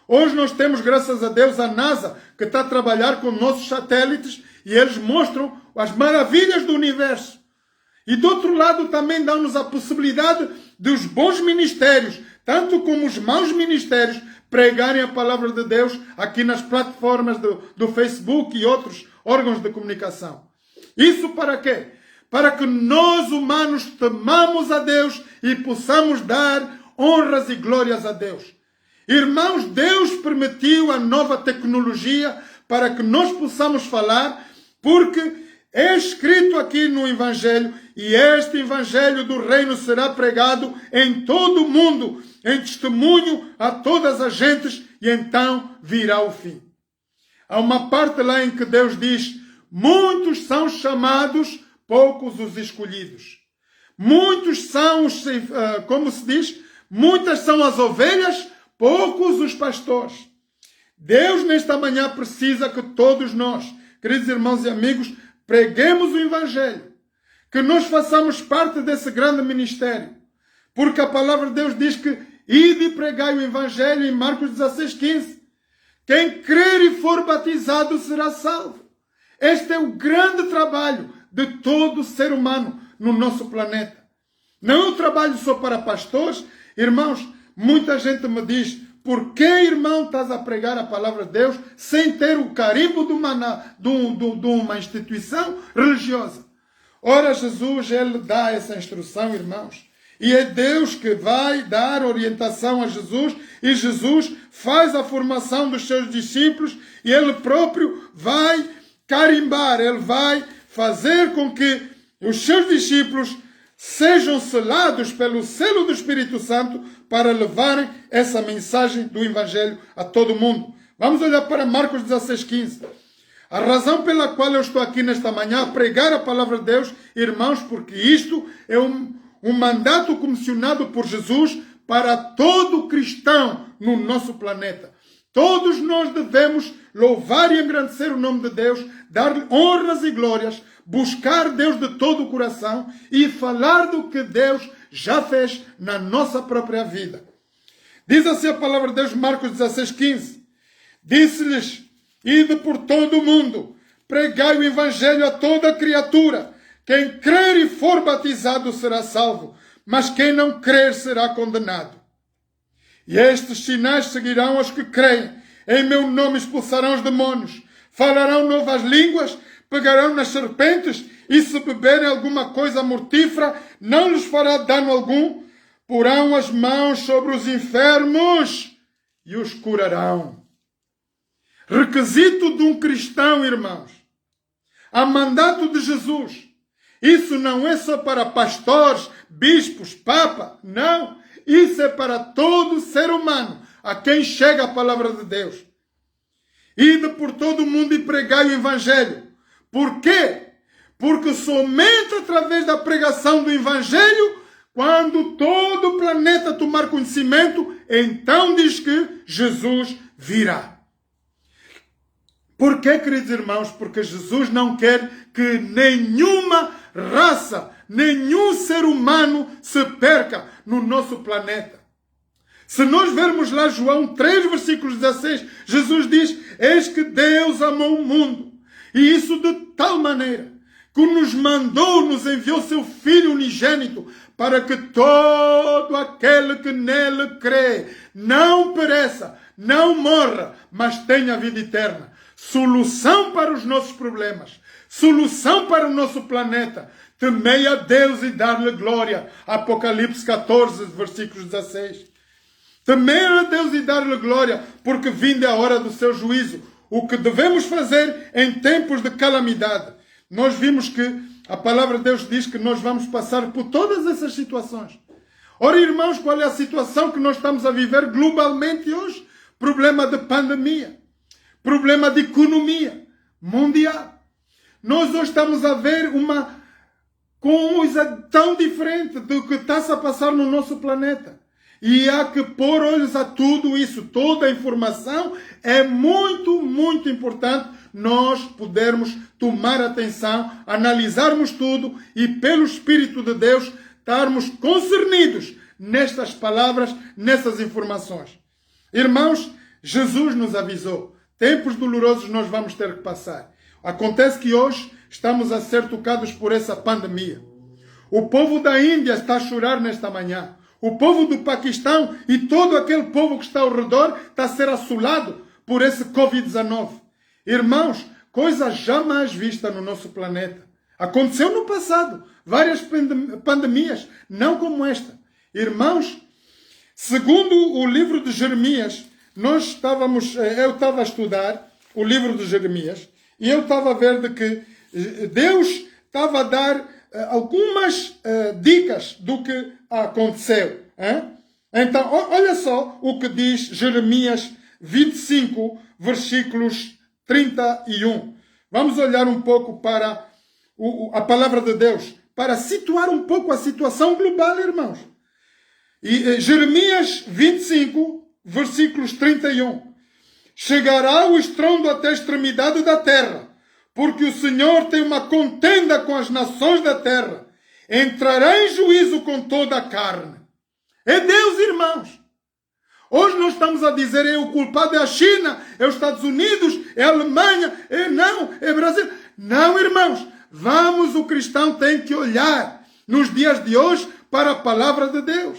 Hoje nós temos, graças a Deus, a NASA, que está a trabalhar com nossos satélites e eles mostram as maravilhas do universo. E do outro lado também dão-nos a possibilidade dos bons ministérios, tanto como os maus ministérios, pregarem a palavra de Deus aqui nas plataformas do Facebook e outros órgãos de comunicação. Isso para quê? Para que nós humanos temamos a Deus e possamos dar honras e glórias a Deus. Irmãos, Deus permitiu a nova tecnologia para que nós possamos falar, porque é escrito aqui no Evangelho, e este Evangelho do Reino será pregado em todo o mundo, em testemunho a todas as gentes, e então virá o fim. Há uma parte lá em que Deus diz: muitos são chamados, poucos os escolhidos. Muitos são os, como se diz, muitas são as ovelhas, poucos os pastores. Deus nesta manhã precisa que todos nós, queridos irmãos e amigos, preguemos o Evangelho. Que nós façamos parte desse grande ministério. Porque a palavra de Deus diz que ide e pregai o Evangelho em Marcos 16:15. Quem crer e for batizado será salvo. Este é o grande trabalho de todo ser humano no nosso planeta. Não é um trabalho só para pastores. Irmãos, muita gente me diz: por que, irmão, estás a pregar a palavra de Deus sem ter o carimbo de uma instituição religiosa? Ora, Jesus, ele dá essa instrução, irmãos. E é Deus que vai dar orientação a Jesus, e Jesus faz a formação dos seus discípulos, e ele próprio vai carimbar, ele vai fazer com que os seus discípulos sejam selados pelo selo do Espírito Santo para levarem essa mensagem do Evangelho a todo mundo. Vamos olhar para Marcos 16:15. A razão pela qual eu estou aqui nesta manhã a pregar a palavra de Deus, irmãos, porque isto é um mandato comissionado por Jesus para todo cristão no nosso planeta. Todos nós devemos louvar e engrandecer o nome de Deus, dar-lhe honras e glórias, buscar Deus de todo o coração e falar do que Deus já fez na nossa própria vida. Diz assim a palavra de Deus, Marcos 16:15. Disse-lhes: ide por todo o mundo, pregai o Evangelho a toda criatura. Quem crer e for batizado será salvo, mas quem não crer será condenado. E estes sinais seguirão aos que creem. Em meu nome expulsarão os demônios, falarão novas línguas, pegarão nas serpentes, e se beberem alguma coisa mortífera, não lhes fará dano algum. Porão as mãos sobre os enfermos e os curarão. Requisito de um cristão, irmãos. Há mandato de Jesus. Isso não é só para pastores, bispos, papa. Não. Isso é para todo ser humano a quem chega a palavra de Deus. Ide por todo o mundo e pregai o Evangelho. Por quê? Porque somente através da pregação do Evangelho, quando todo o planeta tomar conhecimento, então diz que Jesus virá. Por quê, queridos irmãos? Porque Jesus não quer que nenhuma raça, nenhum ser humano se perca no nosso planeta. Se nós vermos lá João 3, versículo 16, Jesus diz: eis que Deus amou o mundo, e isso de tal maneira que nos mandou, nos enviou seu Filho unigênito, para que todo aquele que nele crê não pereça, não morra, mas tenha vida eterna. Solução para os nossos problemas, solução para o nosso planeta. Temei a Deus e dar-lhe glória. Apocalipse 14, versículo 16. Temei a Deus e dar-lhe glória, porque vinda é a hora do seu juízo. O que devemos fazer em tempos de calamidade? Nós vimos que a palavra de Deus diz que nós vamos passar por todas essas situações. Ora, irmãos, qual é a situação que nós estamos a viver globalmente hoje? Problema de pandemia, problema de economia mundial. Nós hoje estamos a ver uma coisa tão diferente do que está-se a passar no nosso planeta. E há que pôr olhos a tudo isso, toda a informação. É muito, muito importante nós podermos tomar atenção, analisarmos tudo e, pelo Espírito de Deus, estarmos concernidos nestas palavras, nessas informações. Irmãos, Jesus nos avisou. Tempos dolorosos nós vamos ter que passar. Acontece que hoje estamos a ser tocados por essa pandemia. O povo da Índia está a chorar nesta manhã. O povo do Paquistão e todo aquele povo que está ao redor está a ser assolado por esse Covid-19. Irmãos, coisa jamais vista no nosso planeta. Aconteceu no passado. Várias pandemias, não como esta. Irmãos, segundo o livro de Jeremias, eu estava a estudar o livro de Jeremias e eu estava a ver de que Deus estava a dar algumas dicas do que aconteceu. Então, olha só o que diz Jeremias 25, versículos 31. Vamos olhar um pouco para a palavra de Deus, para situar um pouco a situação global, irmãos. E Jeremias 25, versículos 31. Chegará o estrondo até a extremidade da terra, porque o Senhor tem uma contenda com as nações da terra. Entrará em juízo com toda a carne. É Deus, irmãos. Hoje nós estamos a dizer, o culpado é a China, é os Estados Unidos, é a Alemanha, é Brasil. Não, irmãos. O cristão tem que olhar nos dias de hoje para a palavra de Deus.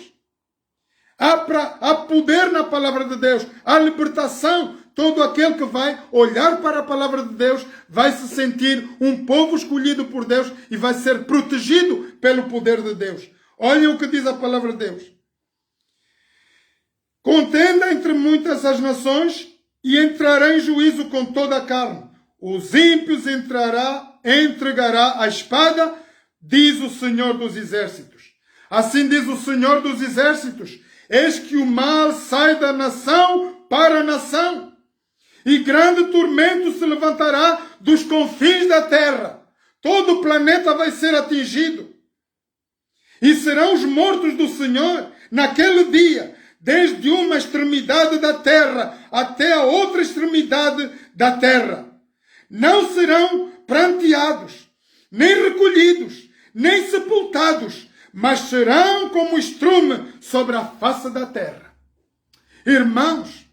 Há poder na palavra de Deus. Há libertação. Todo aquele que vai olhar para a palavra de Deus vai se sentir um povo escolhido por Deus e vai ser protegido pelo poder de Deus. Olhem o que diz a palavra de Deus. Contenda entre muitas as nações e entrará em juízo com toda a carne. Os ímpios entregará a espada, diz o Senhor dos Exércitos. Assim diz o Senhor dos Exércitos. Eis que o mal sai da nação para a nação. E grande tormento se levantará dos confins da terra. Todo o planeta vai ser atingido. E serão os mortos do Senhor naquele dia, desde uma extremidade da terra até a outra extremidade da terra. Não serão pranteados, nem recolhidos, nem sepultados, mas serão como estrume sobre a face da terra. Irmãos,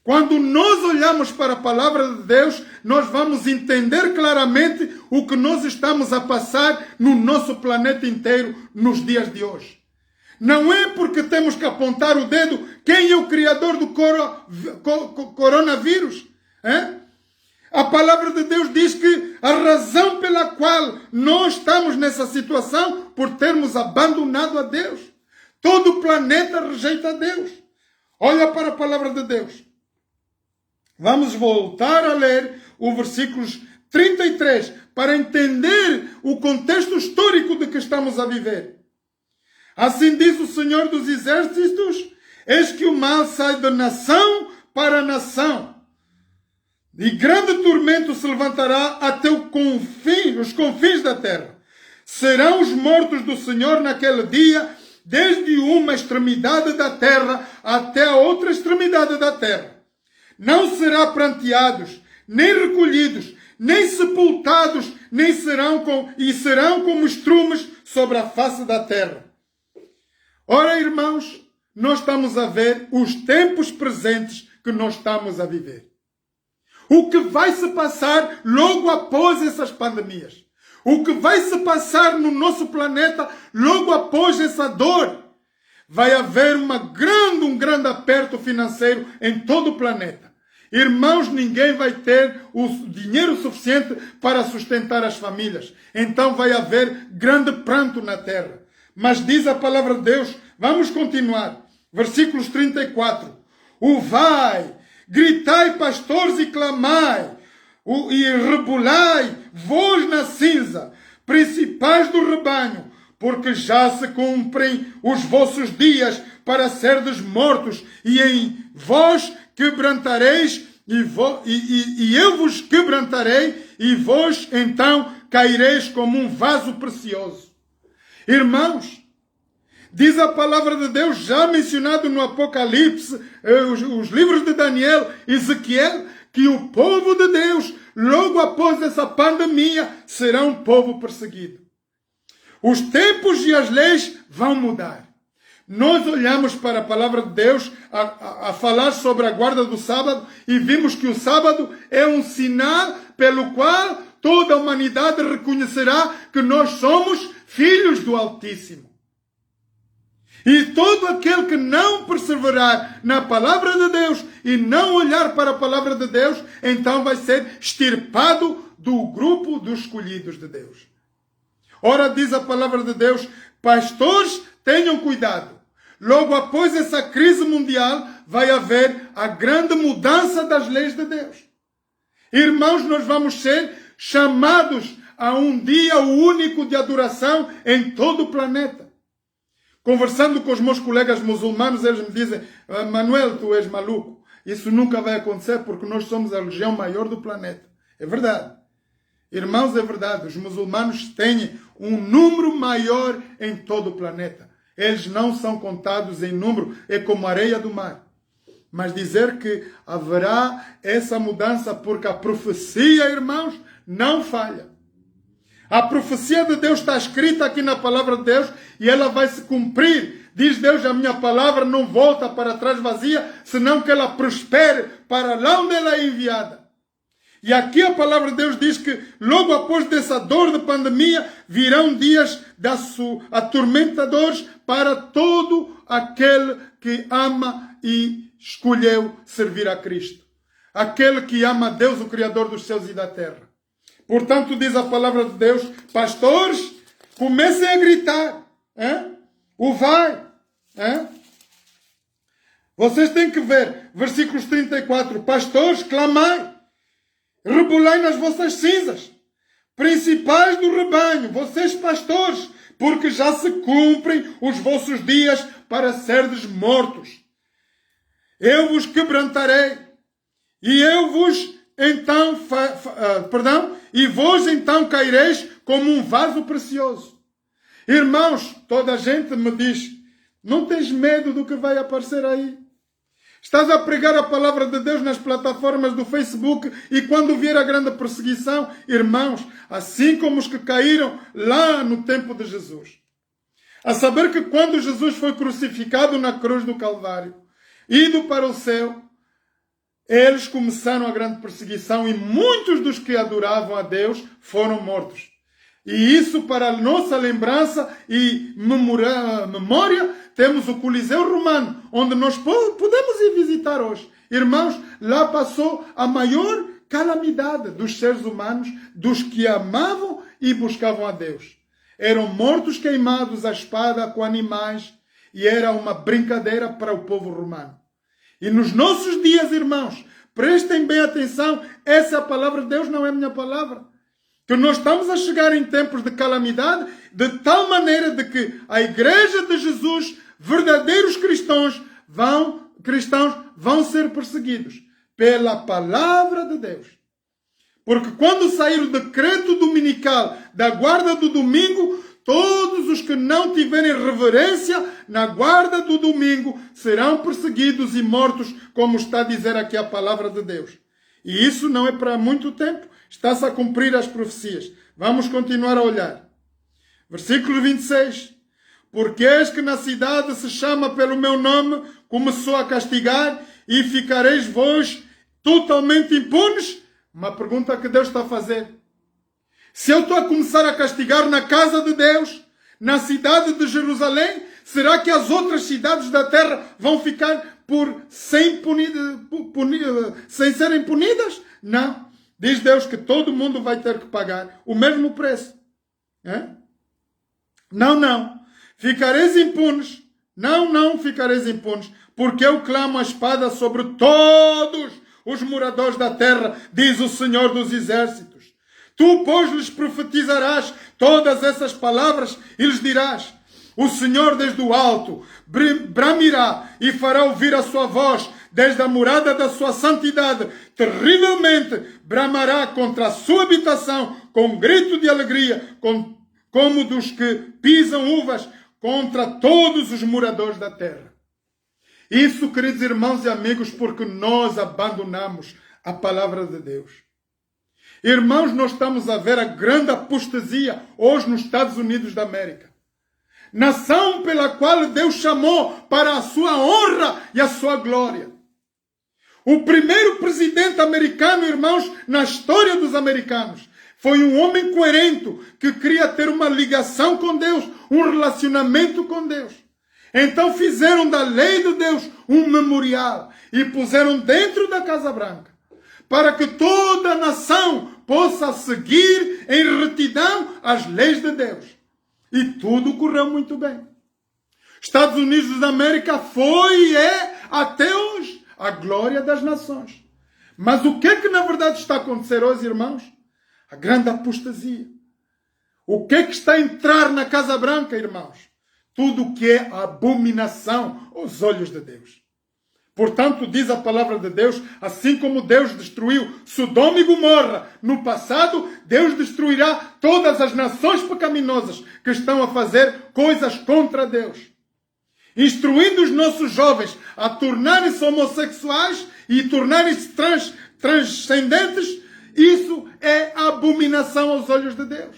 quando nós olhamos para a palavra de Deus, nós vamos entender claramente o que nós estamos a passar no nosso planeta inteiro nos dias de hoje. Não é porque temos que apontar o dedo quem é o criador do coronavírus. A palavra de Deus diz que a razão pela qual nós estamos nessa situação por termos abandonado a Deus. Todo o planeta rejeita a Deus. Olha para a palavra de Deus. Vamos voltar a ler o versículos 33 para entender o contexto histórico de que estamos a viver. Assim diz o Senhor dos Exércitos, eis que o mal sai de nação para nação, e grande tormento se levantará até os confins da terra. Serão os mortos do Senhor naquele dia, desde uma extremidade da terra até a outra extremidade da terra. Não serão pranteados, nem recolhidos, nem sepultados, serão como estrumes sobre a face da terra. Ora, irmãos, nós estamos a ver os tempos presentes que nós estamos a viver. O que vai se passar logo após essas pandemias. O que vai se passar no nosso planeta logo após essa dor. Vai haver um grande aperto financeiro em todo o planeta. Irmãos, ninguém vai ter o dinheiro suficiente para sustentar as famílias. Então vai haver grande pranto na terra. Mas diz a palavra de Deus, vamos continuar. Versículos 34. Gritai, pastores, e clamai, e rebolai, vós na cinza, principais do rebanho, porque já se cumprem os vossos dias para serdes mortos, e em vós quebrantareis, e eu vos quebrantarei, e vós então caireis como um vaso precioso. Irmãos, diz a palavra de Deus, já mencionado no Apocalipse, os livros de Daniel, Ezequiel, que o povo de Deus, logo após essa pandemia, será um povo perseguido. Os tempos e as leis vão mudar. Nós olhamos para a palavra de Deus a falar sobre a guarda do sábado e vimos que o sábado é um sinal pelo qual toda a humanidade reconhecerá que nós somos filhos do Altíssimo. E todo aquele que não perseverar na palavra de Deus e não olhar para a palavra de Deus, então vai ser extirpado do grupo dos escolhidos de Deus. Ora, diz a palavra de Deus, pastores, tenham cuidado. Logo após essa crise mundial, vai haver a grande mudança das leis de Deus. Irmãos, nós vamos ser chamados a um dia único de adoração em todo o planeta. Conversando com os meus colegas muçulmanos, eles me dizem, Manuel, tu és maluco. Isso nunca vai acontecer porque nós somos a religião maior do planeta. É verdade. Irmãos, é verdade. Os muçulmanos têm um número maior em todo o planeta. Eles não são contados em número, é como a areia do mar. Mas dizer que haverá essa mudança porque a profecia, irmãos, não falha. A profecia de Deus está escrita aqui na palavra de Deus e ela vai se cumprir. Diz Deus, a minha palavra não volta para trás vazia, senão que ela prospere para lá onde ela é enviada. E aqui a palavra de Deus diz que logo após dessa dor de pandemia virão dias atormentadores para todo aquele que ama e escolheu servir a Cristo. Aquele que ama a Deus, o Criador dos céus e da terra. Portanto, diz a palavra de Deus, pastores, comecem a gritar. O vai. Vocês têm que ver, versículos 34, pastores, clamai. Rebolai nas vossas cinzas, principais do rebanho, vocês pastores, porque já se cumprem os vossos dias para serdes mortos. Eu vos quebrantarei, e eu vos então, e vós então caireis como um vaso precioso. Irmãos, toda a gente me diz, não tens medo do que vai aparecer aí? Estás a pregar a palavra de Deus nas plataformas do Facebook e quando vier a grande perseguição, irmãos, assim como os que caíram lá no tempo de Jesus. A saber que quando Jesus foi crucificado na cruz do Calvário, indo para o céu, eles começaram a grande perseguição e muitos dos que adoravam a Deus foram mortos. E isso para a nossa lembrança e memória, temos o Coliseu Romano, onde nós podemos ir visitar hoje. Irmãos, lá passou a maior calamidade dos seres humanos, dos que amavam e buscavam a Deus. Eram mortos queimados à espada com animais e era uma brincadeira para o povo romano. E nos nossos dias, irmãos, prestem bem atenção, essa palavra de Deus não é minha palavra. Que nós estamos a chegar em tempos de calamidade, de tal maneira de que a igreja de Jesus, verdadeiros cristãos vão ser perseguidos pela palavra de Deus. Porque quando sair o decreto dominical da guarda do domingo, todos os que não tiverem reverência na guarda do domingo serão perseguidos e mortos, como está a dizer aqui a palavra de Deus. E isso não é para muito tempo. Está-se a cumprir as profecias. Vamos continuar a olhar. Versículo 26. Porque eis que na cidade se chama pelo meu nome, começou a castigar, e ficareis vós totalmente impunes? Uma pergunta que Deus está a fazer. Se eu estou a começar a castigar na casa de Deus, na cidade de Jerusalém, será que as outras cidades da terra vão ficar sem serem punidas? Não. Diz Deus que todo mundo vai ter que pagar o mesmo preço. Não. Ficareis impunes. Não ficareis impunes. Porque eu clamo a espada sobre todos os moradores da terra, diz o Senhor dos Exércitos. Tu, pois, lhes profetizarás todas essas palavras e lhes dirás: o Senhor desde o alto bramirá e fará ouvir a sua voz desde a morada da sua santidade. Terrivelmente bramará contra a sua habitação com grito de alegria, como dos que pisam uvas, contra todos os moradores da terra. Isso, queridos irmãos e amigos, porque nós abandonamos a palavra de Deus. Irmãos, nós estamos a ver a grande apostasia hoje nos Estados Unidos da América. Nação pela qual Deus chamou para a sua honra e a sua glória. O primeiro presidente americano, irmãos, na história dos americanos, foi um homem coerente que queria ter uma ligação com Deus, um relacionamento com Deus. Então fizeram da lei de Deus um memorial e puseram dentro da Casa Branca, para que toda a nação possa seguir em retidão as leis de Deus. E tudo correu muito bem. Estados Unidos da América foi e é até hoje a glória das nações. Mas o que é que na verdade está a acontecer hoje, irmãos? A grande apostasia. O que é que está a entrar na Casa Branca, irmãos? Tudo o que é abominação aos olhos de Deus. Portanto, diz a palavra de Deus, assim como Deus destruiu Sodoma e Gomorra no passado, Deus destruirá todas as nações pecaminosas que estão a fazer coisas contra Deus. Instruindo os nossos jovens a tornarem-se homossexuais e tornarem-se transcendentes, isso é abominação aos olhos de Deus.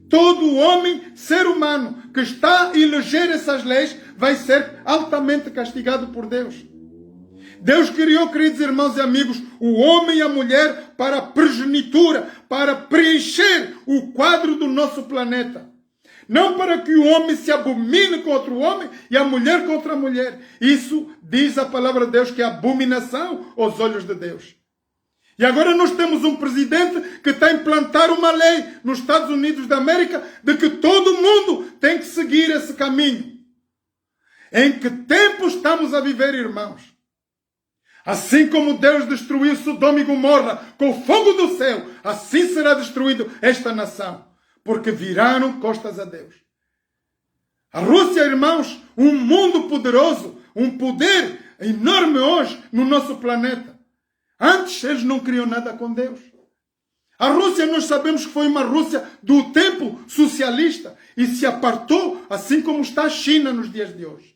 Todo homem, ser humano, que está a eleger essas leis, vai ser altamente castigado por Deus. Deus criou, queridos irmãos e amigos, o homem e a mulher para a progenitura, para preencher o quadro do nosso planeta. Não para que o homem se abomine contra o homem e a mulher contra a mulher. Isso diz a palavra de Deus que é abominação aos olhos de Deus. E agora nós temos um presidente que está a implantar uma lei nos Estados Unidos da América de que todo mundo tem que seguir esse caminho. Em que tempo estamos a viver, irmãos? Assim como Deus destruiu Sodoma e Gomorra com o fogo do céu, assim será destruído esta nação, porque viraram costas a Deus. A Rússia, irmãos, um mundo poderoso, um poder enorme hoje no nosso planeta. Antes eles não queriam nada com Deus. A Rússia, nós sabemos que foi uma Rússia do tempo socialista e se apartou, assim como está a China nos dias de hoje.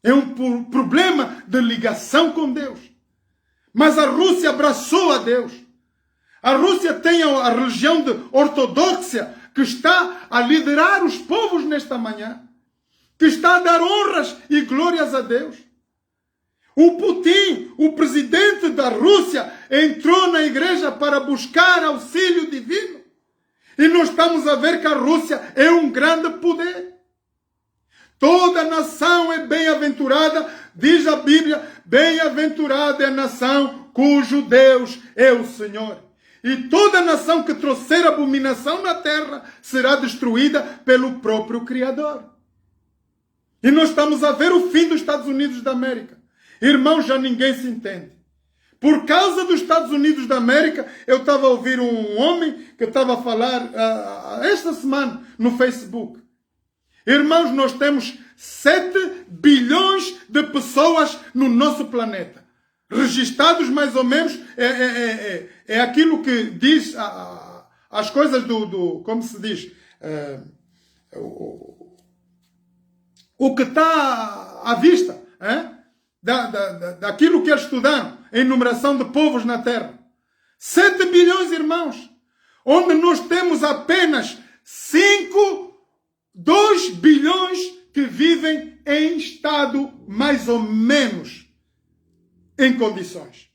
É um problema de ligação com Deus. Mas a Rússia abraçou a Deus. A Rússia tem a religião de ortodoxia que está a liderar os povos nesta manhã. Que está a dar honras e glórias a Deus. O Putin, o presidente da Rússia, entrou na igreja para buscar auxílio divino. E nós estamos a ver que a Rússia é um grande poder. Toda nação é bem-aventurada, diz a Bíblia, bem-aventurada é a nação cujo Deus é o Senhor. E toda nação que trouxer abominação na terra será destruída pelo próprio Criador. E nós estamos a ver o fim dos Estados Unidos da América. Irmãos, já ninguém se entende. Por causa dos Estados Unidos da América, eu estava a ouvir um homem que estava a falar esta semana no Facebook. Irmãos, nós temos 7 bilhões de pessoas no nosso planeta. Registados mais ou menos, é aquilo que diz as coisas como se diz, o que está à vista, daquilo que eles estudaram, a enumeração de povos na Terra. 7 bilhões, irmãos, onde nós temos apenas 2 bilhões que vivem em estado mais ou menos em condições.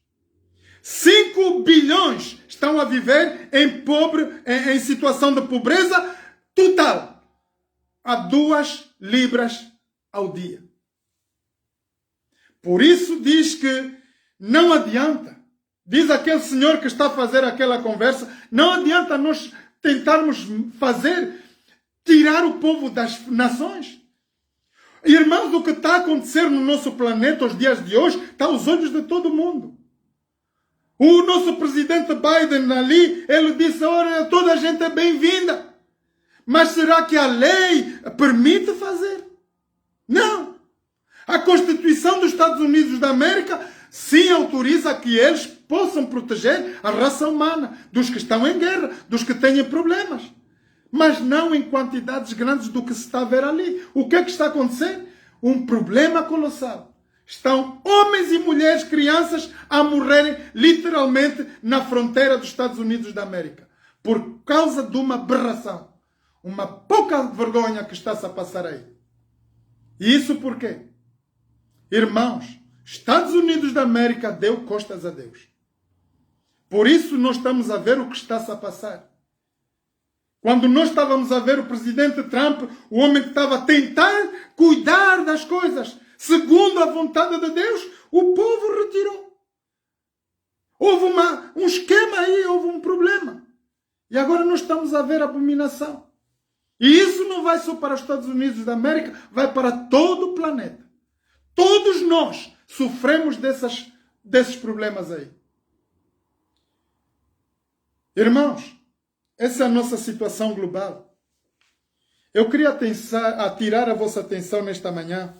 5 bilhões estão a viver em situação de pobreza total, a 2 libras ao dia. Por isso diz que não adianta, diz aquele senhor que está a fazer aquela conversa, não adianta nós tentarmos tirar o povo das nações. Irmãos, o que está a acontecer no nosso planeta os dias de hoje está aos olhos de todo mundo. O nosso presidente Biden ali, ele disse, olha, toda a gente é bem-vinda. Mas será que a lei permite fazer? Não. A Constituição dos Estados Unidos da América sim autoriza que eles possam proteger a raça humana dos que estão em guerra, dos que têm problemas. Mas não em quantidades grandes do que se está a ver ali. O que é que está a acontecer? Um problema colossal. Estão homens e mulheres, crianças, a morrerem literalmente na fronteira dos Estados Unidos da América. Por causa de uma aberração. Uma pouca vergonha que está-se a passar aí. E isso por quê? Irmãos, Estados Unidos da América deu costas a Deus. Por isso nós estamos a ver o que está-se a passar. Quando nós estávamos a ver o presidente Trump, o homem que estava a tentar cuidar das coisas, segundo a vontade de Deus, o povo retirou. Houve um esquema aí, houve um problema. E agora nós estamos a ver a abominação. E isso não vai só para os Estados Unidos da América, vai para todo o planeta. Todos nós sofremos desses problemas aí. Irmãos, essa é a nossa situação global. Eu queria atirar a vossa atenção nesta manhã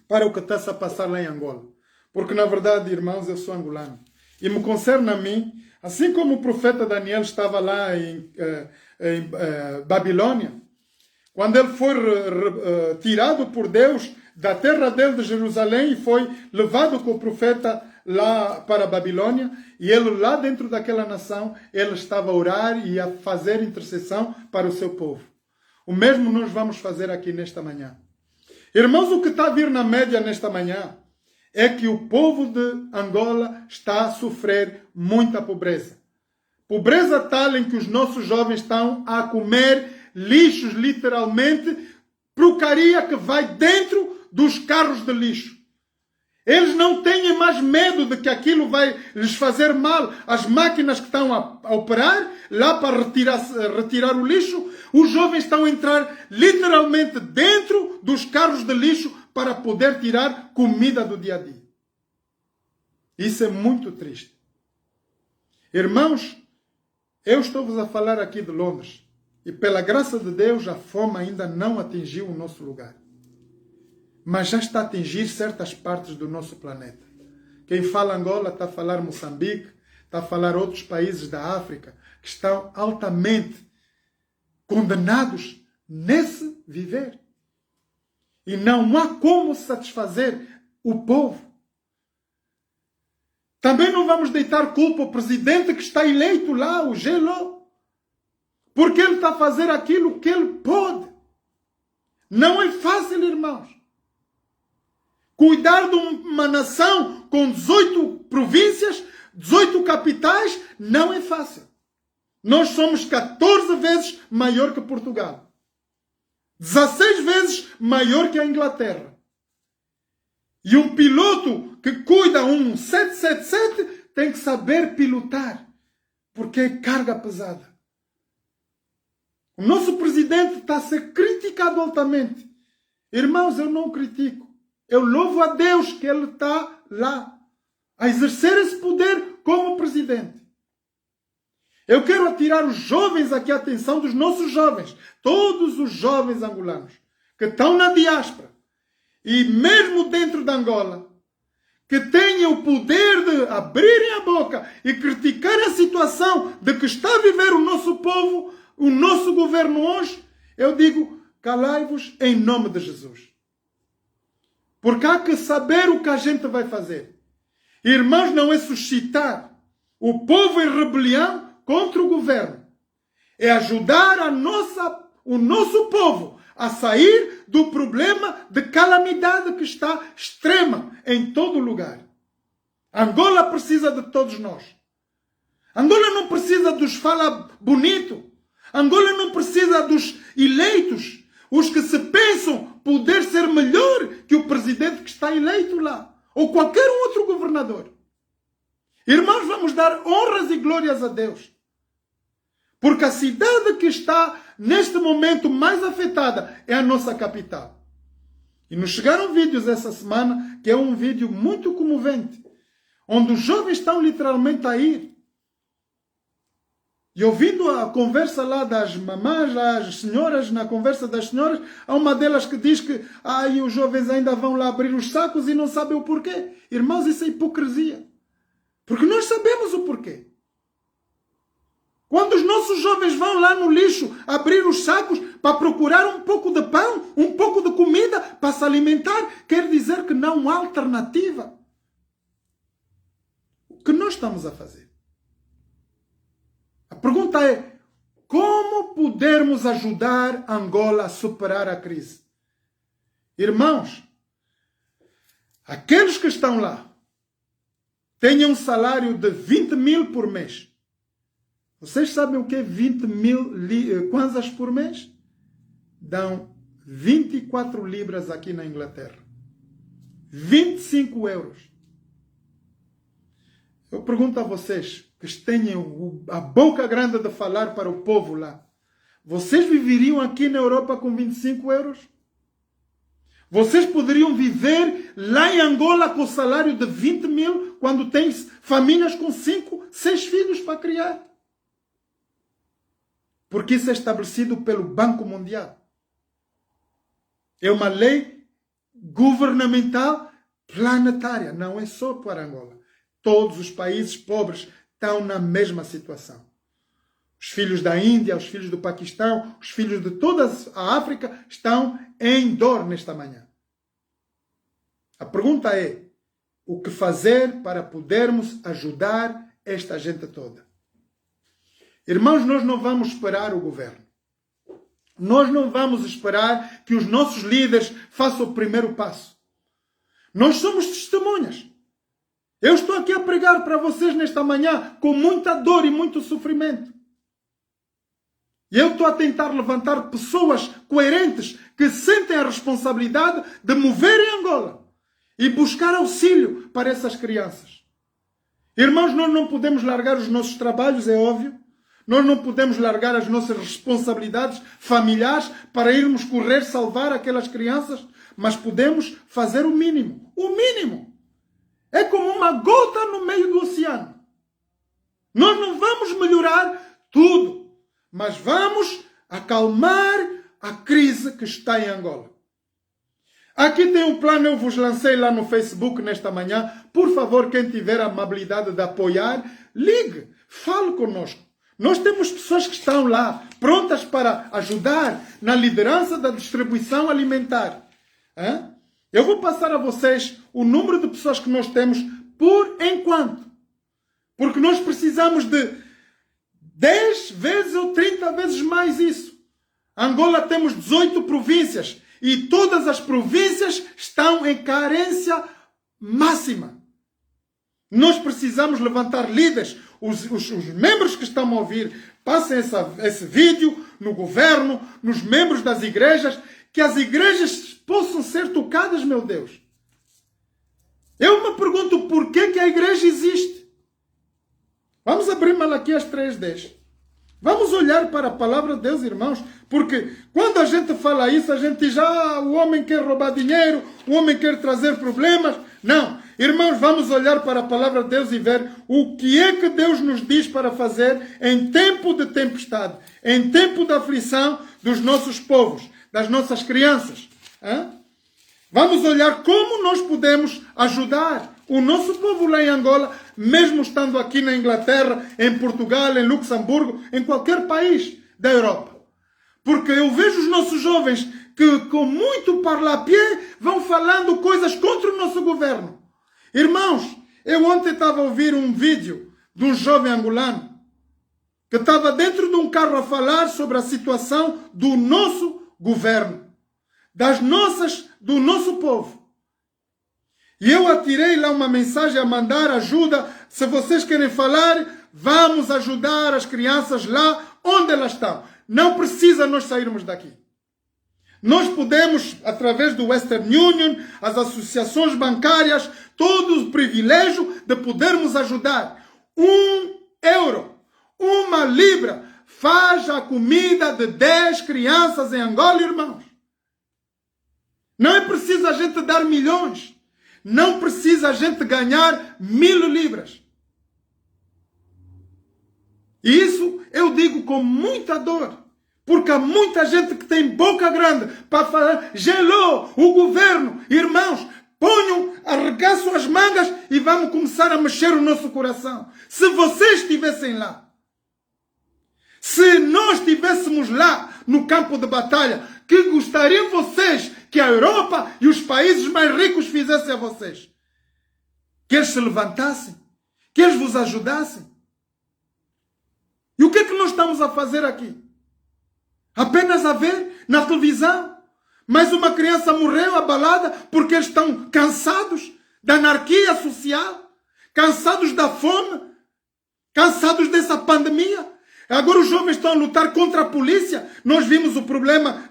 para o que está-se a passar lá em Angola. Porque, na verdade, irmãos, eu sou angolano. E me concerne a mim, assim como o profeta Daniel estava lá em Babilônia, quando ele foi tirado por Deus da terra dele de Jerusalém e foi levado com o profeta lá para a Babilônia, e ele lá dentro daquela nação, ele estava a orar e a fazer intercessão para o seu povo. O mesmo nós vamos fazer aqui nesta manhã. Irmãos, o que está a vir na média nesta manhã é que o povo de Angola está a sofrer muita pobreza. Pobreza tal em que os nossos jovens estão a comer lixos, literalmente, porcaria que vai dentro dos carros de lixo. Eles não têm mais medo de que aquilo vai lhes fazer mal. As máquinas que estão a operar lá para retirar o lixo, os jovens estão a entrar literalmente dentro dos carros de lixo para poder tirar comida do dia a dia. Isso é muito triste. Irmãos, eu estou-vos a falar aqui de Londres. E pela graça de Deus, a fome ainda não atingiu o nosso lugar. Mas já está a atingir certas partes do nosso planeta. Quem fala Angola está a falar Moçambique, está a falar outros países da África, que estão altamente condenados nesse viver. E não há como satisfazer o povo. Também não vamos deitar culpa ao presidente que está eleito lá, o Gelo, porque ele está a fazer aquilo que ele pode. Não é fácil, irmãos. Cuidar de uma nação com 18 províncias, 18 capitais, não é fácil. Nós somos 14 vezes maior que Portugal. 16 vezes maior que a Inglaterra. E um piloto que cuida um 777 tem que saber pilotar, porque é carga pesada. O nosso presidente está a ser criticado altamente. Irmãos, eu não critico. Eu louvo a Deus que ele está lá a exercer esse poder como presidente. Eu quero atirar os jovens aqui, a atenção dos nossos jovens, todos os jovens angolanos que estão na diáspora e mesmo dentro de Angola, que tenham o poder de abrirem a boca e criticar a situação de que está a viver o nosso povo, o nosso governo hoje. Eu digo, calai-vos em nome de Jesus. Porque há que saber o que a gente vai fazer. Irmãos, não é suscitar o povo em rebelião contra o governo. É ajudar o nosso povo a sair do problema de calamidade que está extrema em todo lugar. Angola precisa de todos nós. Angola não precisa dos fala bonito. Angola não precisa dos eleitos, os que se pensam poder ser melhor que o presidente que está eleito lá, ou qualquer outro governador. Irmãos, vamos dar honras e glórias a Deus. Porque a cidade que está neste momento mais afetada é a nossa capital. E nos chegaram vídeos essa semana, que é um vídeo muito comovente, onde os jovens estão literalmente a ir. E ouvindo a conversa lá das mamãs, as senhoras, na conversa das senhoras, há uma delas que diz que os jovens ainda vão lá abrir os sacos e não sabem o porquê. Irmãos, isso é hipocrisia. Porque nós sabemos o porquê. Quando os nossos jovens vão lá no lixo abrir os sacos para procurar um pouco de pão, um pouco de comida para se alimentar, quer dizer que não há alternativa. O que nós estamos a fazer? A pergunta é, como podermos ajudar Angola a superar a crise? Irmãos, aqueles que estão lá tenham um salário de 20 mil por mês. Vocês sabem o que é 20 mil kwanzas por mês? Dão 24 libras aqui na Inglaterra. 25 euros. Eu pergunto a vocês, que tenham a boca grande de falar para o povo lá. Vocês viveriam aqui na Europa com 25 euros? Vocês poderiam viver lá em Angola com o salário de 20 mil quando tem famílias com 5, 6 filhos para criar? Porque isso é estabelecido pelo Banco Mundial. É uma lei governamental planetária, não é só para Angola. Todos os países pobres estão na mesma situação. Os filhos da Índia, os filhos do Paquistão, os filhos de toda a África estão em dor nesta manhã. A pergunta é, o que fazer para podermos ajudar esta gente toda? Irmãos, nós não vamos esperar o governo. Nós não vamos esperar que os nossos líderes façam o primeiro passo. Nós somos testemunhas. Eu estou aqui a pregar para vocês nesta manhã com muita dor e muito sofrimento. E eu estou a tentar levantar pessoas coerentes que sentem a responsabilidade de mover em Angola e buscar auxílio para essas crianças. Irmãos, nós não podemos largar os nossos trabalhos, é óbvio. Nós não podemos largar as nossas responsabilidades familiares para irmos correr salvar aquelas crianças, mas podemos fazer o mínimo. O mínimo. É como uma gota no meio do oceano. Nós não vamos melhorar tudo, mas vamos acalmar a crise que está em Angola. Aqui tem um plano, eu vos lancei lá no Facebook nesta manhã. Por favor, quem tiver a amabilidade de apoiar, ligue, fale conosco. Nós temos pessoas que estão lá, prontas para ajudar na liderança da distribuição alimentar. Eu vou passar a vocês o número de pessoas que nós temos por enquanto. Porque nós precisamos de 10 vezes ou 30 vezes mais isso. Angola temos 18 províncias e todas as províncias estão em carência máxima. Nós precisamos levantar líderes. Os membros que estão a ouvir, passem esse vídeo no governo, nos membros das igrejas, que as igrejas possam ser tocadas, meu Deus. Eu me pergunto por que a igreja existe. Vamos abrir Malaquias 3:10. Vamos olhar para a palavra de Deus, irmãos, porque quando a gente fala isso, a gente diz, o homem quer roubar dinheiro, o homem quer trazer problemas. Não, irmãos, vamos olhar para a palavra de Deus e ver o que é que Deus nos diz para fazer em tempo de tempestade, em tempo de aflição dos nossos povos, das nossas crianças. Vamos olhar como nós podemos ajudar o nosso povo lá em Angola, mesmo estando aqui na Inglaterra, em Portugal, em Luxemburgo, em qualquer país da Europa. Porque eu vejo os nossos jovens que com muito parlapié vão falando coisas contra o nosso governo. Irmãos, eu ontem estava a ouvir um vídeo de um jovem angolano que estava dentro de um carro a falar sobre a situação do nosso governo, do nosso povo. E eu atirei lá uma mensagem a mandar ajuda. Se vocês querem falar, vamos ajudar as crianças lá onde elas estão. Não precisa nós sairmos daqui. Nós podemos, através do Western Union, as associações bancárias, todo o privilégio de podermos ajudar. 1 euro, 1 libra, faz a comida de 10 crianças em Angola, irmãos. Não é preciso a gente dar milhões. não precisa a gente ganhar 1000 libras. E isso eu digo com muita dor. Porque há muita gente que tem boca grande para falar, gelou o governo. Irmãos, ponham, arregaçam as mangas e vamos começar a mexer o nosso coração. Se vocês estivessem lá, se nós estivéssemos lá no campo de batalha, que gostariam vocês que a Europa e os países mais ricos fizessem a vocês? Que eles se levantassem? Que eles vos ajudassem? E o que é que nós estamos a fazer aqui? Apenas a ver na televisão? Mais uma criança morreu abalada porque eles estão cansados da anarquia social, cansados da fome, cansados dessa pandemia. Agora os jovens estão a lutar contra a polícia. Nós vimos o problema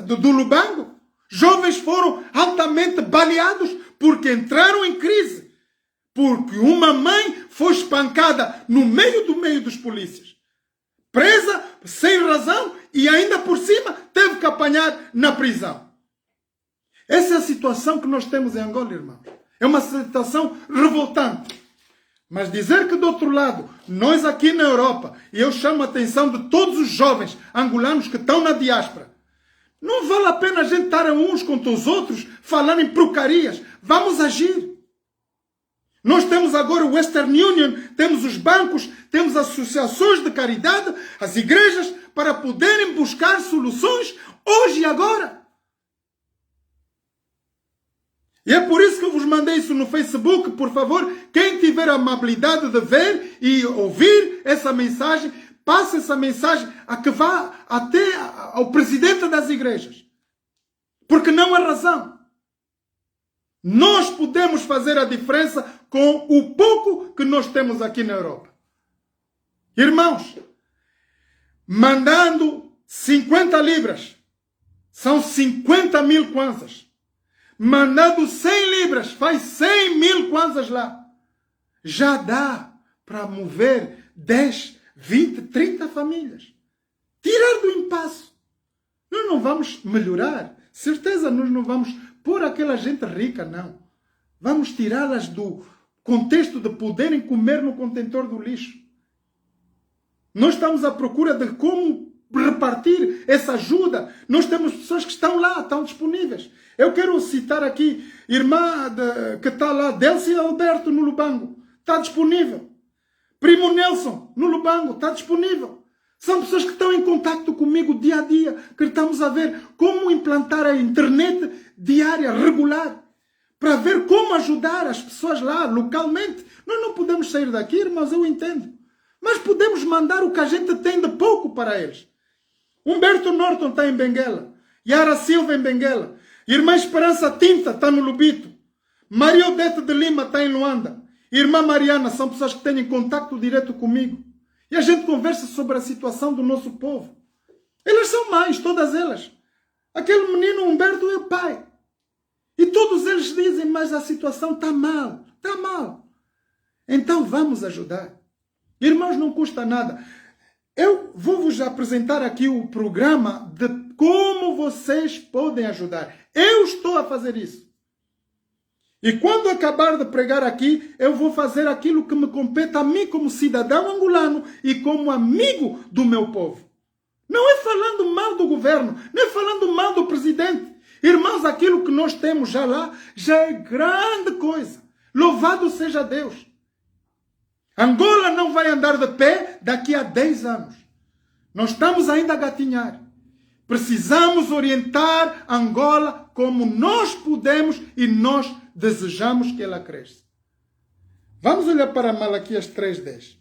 do Lubango. Jovens foram altamente baleados porque entraram em crise. Porque uma mãe foi espancada no meio dos polícias. Presa sem razão e ainda por cima teve que apanhar na prisão. Essa é a situação que nós temos em Angola, irmãos. É uma situação revoltante. Mas dizer que do outro lado, nós aqui na Europa, e eu chamo a atenção de todos os jovens angolanos que estão na diáspora, não vale a pena a gente estar uns contra os outros, falando em porcarias. Vamos agir. Nós temos agora o Western Union, temos os bancos, temos associações de caridade, as igrejas, para poderem buscar soluções hoje e agora. E é por isso que eu vos mandei isso no Facebook. Por favor, quem tiver a amabilidade de ver e ouvir essa mensagem, passe essa mensagem a que vá até ao presidente das igrejas. Porque não há razão. Nós podemos fazer a diferença com o pouco que nós temos aqui na Europa. Irmãos, mandando 50 libras, são 50.000 kwanzas. Mandando 100 libras, faz 100.000 kwanzas lá. Já dá para mover 10, 20, 30 famílias. Tirar do impasse. Nós não vamos melhorar. Certeza, nós não vamos pôr aquela gente rica, não. Vamos tirá-las do contexto de poderem comer no contentor do lixo. Nós estamos à procura de como repartir essa ajuda. Nós temos pessoas que estão lá, estão disponíveis. Eu quero citar aqui, irmã que está lá, Delcy Alberto, no Lubango. Está disponível. Primo Nelson, no Lubango, está disponível. São pessoas que estão em contato comigo dia a dia, que estamos a ver como implantar a internet diária, regular, para ver como ajudar as pessoas lá, localmente. Nós não podemos sair daqui, irmãos, eu entendo. Mas podemos mandar o que a gente tem de pouco para eles. Humberto Norton está em Benguela. Yara Silva em Benguela. Irmã Esperança Tinta está no Lubito. Maria Odete de Lima está em Luanda. Irmã Mariana são pessoas que têm contato direto comigo. E a gente conversa sobre a situação do nosso povo. Elas são mães, todas elas. Aquele menino Humberto é o pai. E todos eles dizem, mas a situação está mal. Está mal. Então vamos ajudar. Irmãos, não custa nada. Eu vou-vos apresentar aqui o programa de como vocês podem ajudar. Eu estou a fazer isso. E quando acabar de pregar aqui, eu vou fazer aquilo que me compete a mim como cidadão angolano e como amigo do meu povo. Não é falando mal do governo, não é falando mal do presidente. Irmãos, aquilo que nós temos já lá já é grande coisa. Louvado seja Deus. Angola não vai andar de pé daqui a 10 anos. Nós estamos ainda a gatinhar. Precisamos orientar Angola como nós podemos e nós desejamos que ela cresça. Vamos olhar para Malaquias 3:10.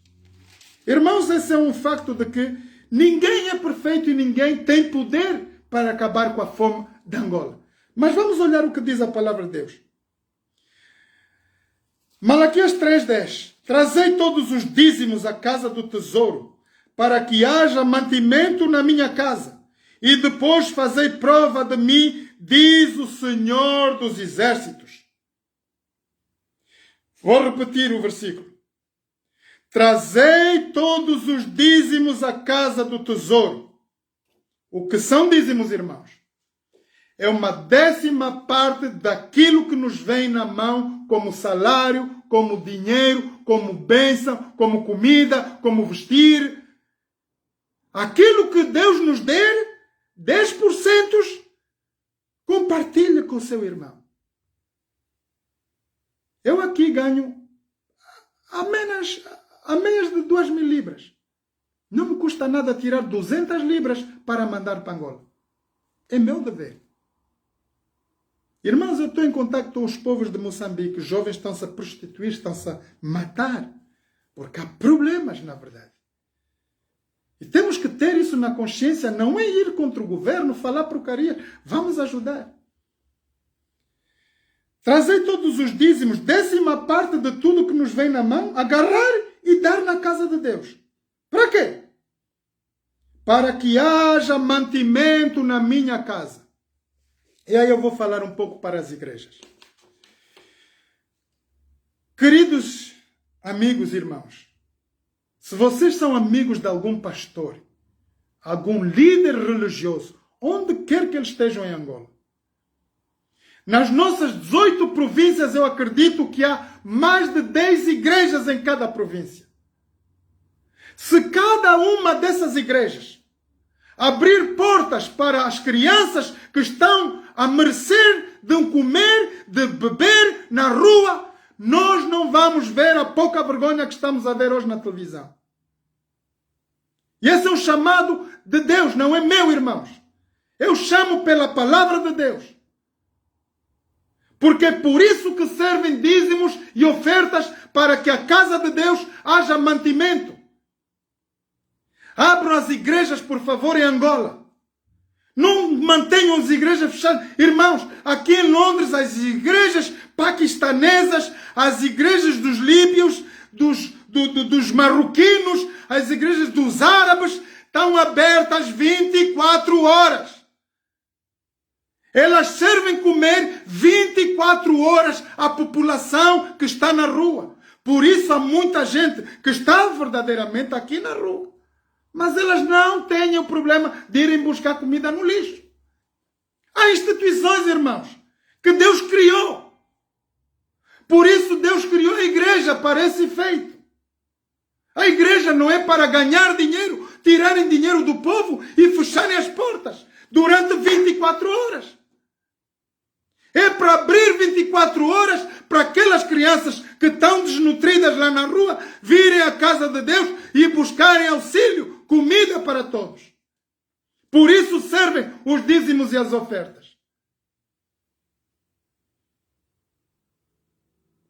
Irmãos, esse é um facto de que ninguém é perfeito e ninguém tem poder para acabar com a fome de Angola. Mas vamos olhar o que diz a palavra de Deus. Malaquias 3:10. Trazei todos os dízimos à casa do tesouro, para que haja mantimento na minha casa, e depois fazei prova de mim, diz o Senhor dos Exércitos. Vou repetir o versículo. Trazei todos os dízimos à casa do tesouro. O que são dízimos, irmãos? é uma 10ª parte daquilo que nos vem na mão como salário, como dinheiro, como bênção, como comida, como vestir. Aquilo que Deus nos der, 10%, compartilhe com o seu irmão. Eu aqui ganho a menos de 2.000 libras. Não me custa nada tirar 200 libras para mandar para Angola. É meu dever. Irmãos, eu estou em contato com os povos de Moçambique. Os jovens estão-se a prostituir, estão-se a matar. Porque há problemas, na verdade. E temos que ter isso na consciência. Não é ir contra o governo, falar porcaria. Vamos ajudar. Trazei todos os dízimos, 10ª parte de tudo que nos vem na mão, agarrar e dar na casa de Deus. Para quê? Para que haja mantimento na minha casa. E aí eu vou falar um pouco para as igrejas. Queridos amigos e irmãos, se vocês são amigos de algum pastor, algum líder religioso, onde quer que eles estejam em Angola, nas nossas 18 províncias eu acredito que há mais de 10 igrejas em cada província. Se cada uma dessas igrejas abrir portas para as crianças que estão a merecer de comer, de beber na rua, nós não vamos ver a pouca vergonha que estamos a ver hoje na televisão. E esse é um chamado de Deus, não é meu, irmãos. Eu chamo pela palavra de Deus. Porque é por isso que servem dízimos e ofertas, para que a casa de Deus haja mantimento. Abram as igrejas, por favor, em Angola. Não mantenham as igrejas fechadas. Irmãos, aqui em Londres, as igrejas paquistanesas, as igrejas dos líbios, dos marroquinos, as igrejas dos árabes, estão abertas 24 horas. Elas servem comer 24 horas à população que está na rua. Por isso há muita gente que está verdadeiramente aqui na rua. Mas elas não têm o problema de irem buscar comida no lixo. Há instituições, irmãos, que Deus criou. Por isso Deus criou a igreja para esse efeito. A igreja não é para ganhar dinheiro, tirarem dinheiro do povo e fecharem as portas durante 24 horas. É para abrir 24 horas para aquelas crianças que estão desnutridas lá na rua virem à casa de Deus e buscarem auxílio, comida para todos. Por isso servem os dízimos e as ofertas.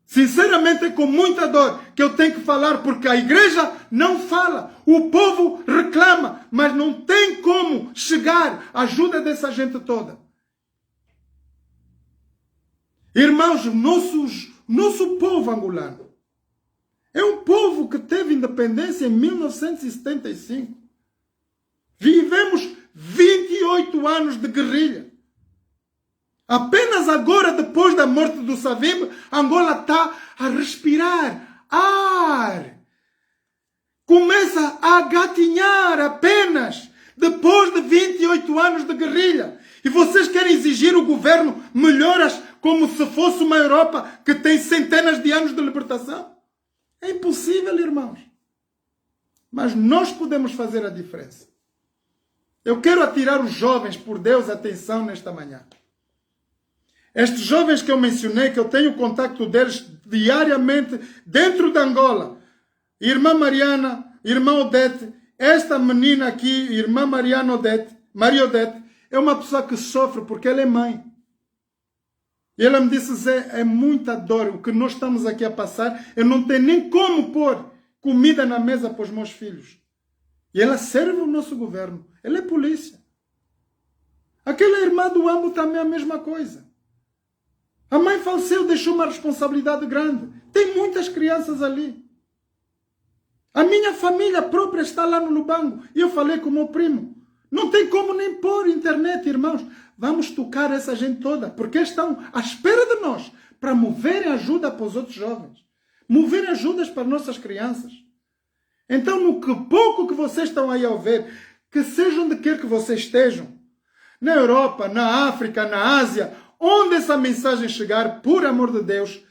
Sinceramente é com muita dor que eu tenho que falar, porque a igreja não fala. O povo reclama, mas não tem como chegar à ajuda dessa gente toda. Irmãos, nosso povo angolano é um povo que teve independência em 1975. Vivemos 28 anos de guerrilha. Apenas agora, depois da morte do Savimbi, Angola está a respirar ar. Começa a gatinhar apenas depois de 28 anos de guerrilha. E vocês querem exigir o governo melhoras como se fosse uma Europa que tem centenas de anos de libertação? É impossível, irmãos. Mas nós podemos fazer a diferença. Eu quero atirar os jovens, por Deus, atenção nesta manhã. Estes jovens que eu mencionei, que eu tenho contato deles diariamente dentro de Angola. Irmã Mariana, irmã Odete, esta menina aqui, irmã Maria Odete, é uma pessoa que sofre porque ela é mãe. E ela me disse, Zé, é muita dor o que nós estamos aqui a passar. Eu não tenho nem como pôr comida na mesa para os meus filhos. E ela serve o nosso governo. Ela é polícia. Aquela irmã do Ambo também é a mesma coisa. A mãe faleceu, deixou uma responsabilidade grande. Tem muitas crianças ali. A minha família própria está lá no Lubango. E eu falei com o meu primo. Não tem como nem pôr internet, irmãos. Vamos tocar essa gente toda, porque estão à espera de nós para moverem ajuda para os outros jovens. Moverem ajudas para nossas crianças. Então, no que pouco que vocês estão aí a ver, que seja onde quer que vocês estejam, na Europa, na África, na Ásia, onde essa mensagem chegar, por amor de Deus,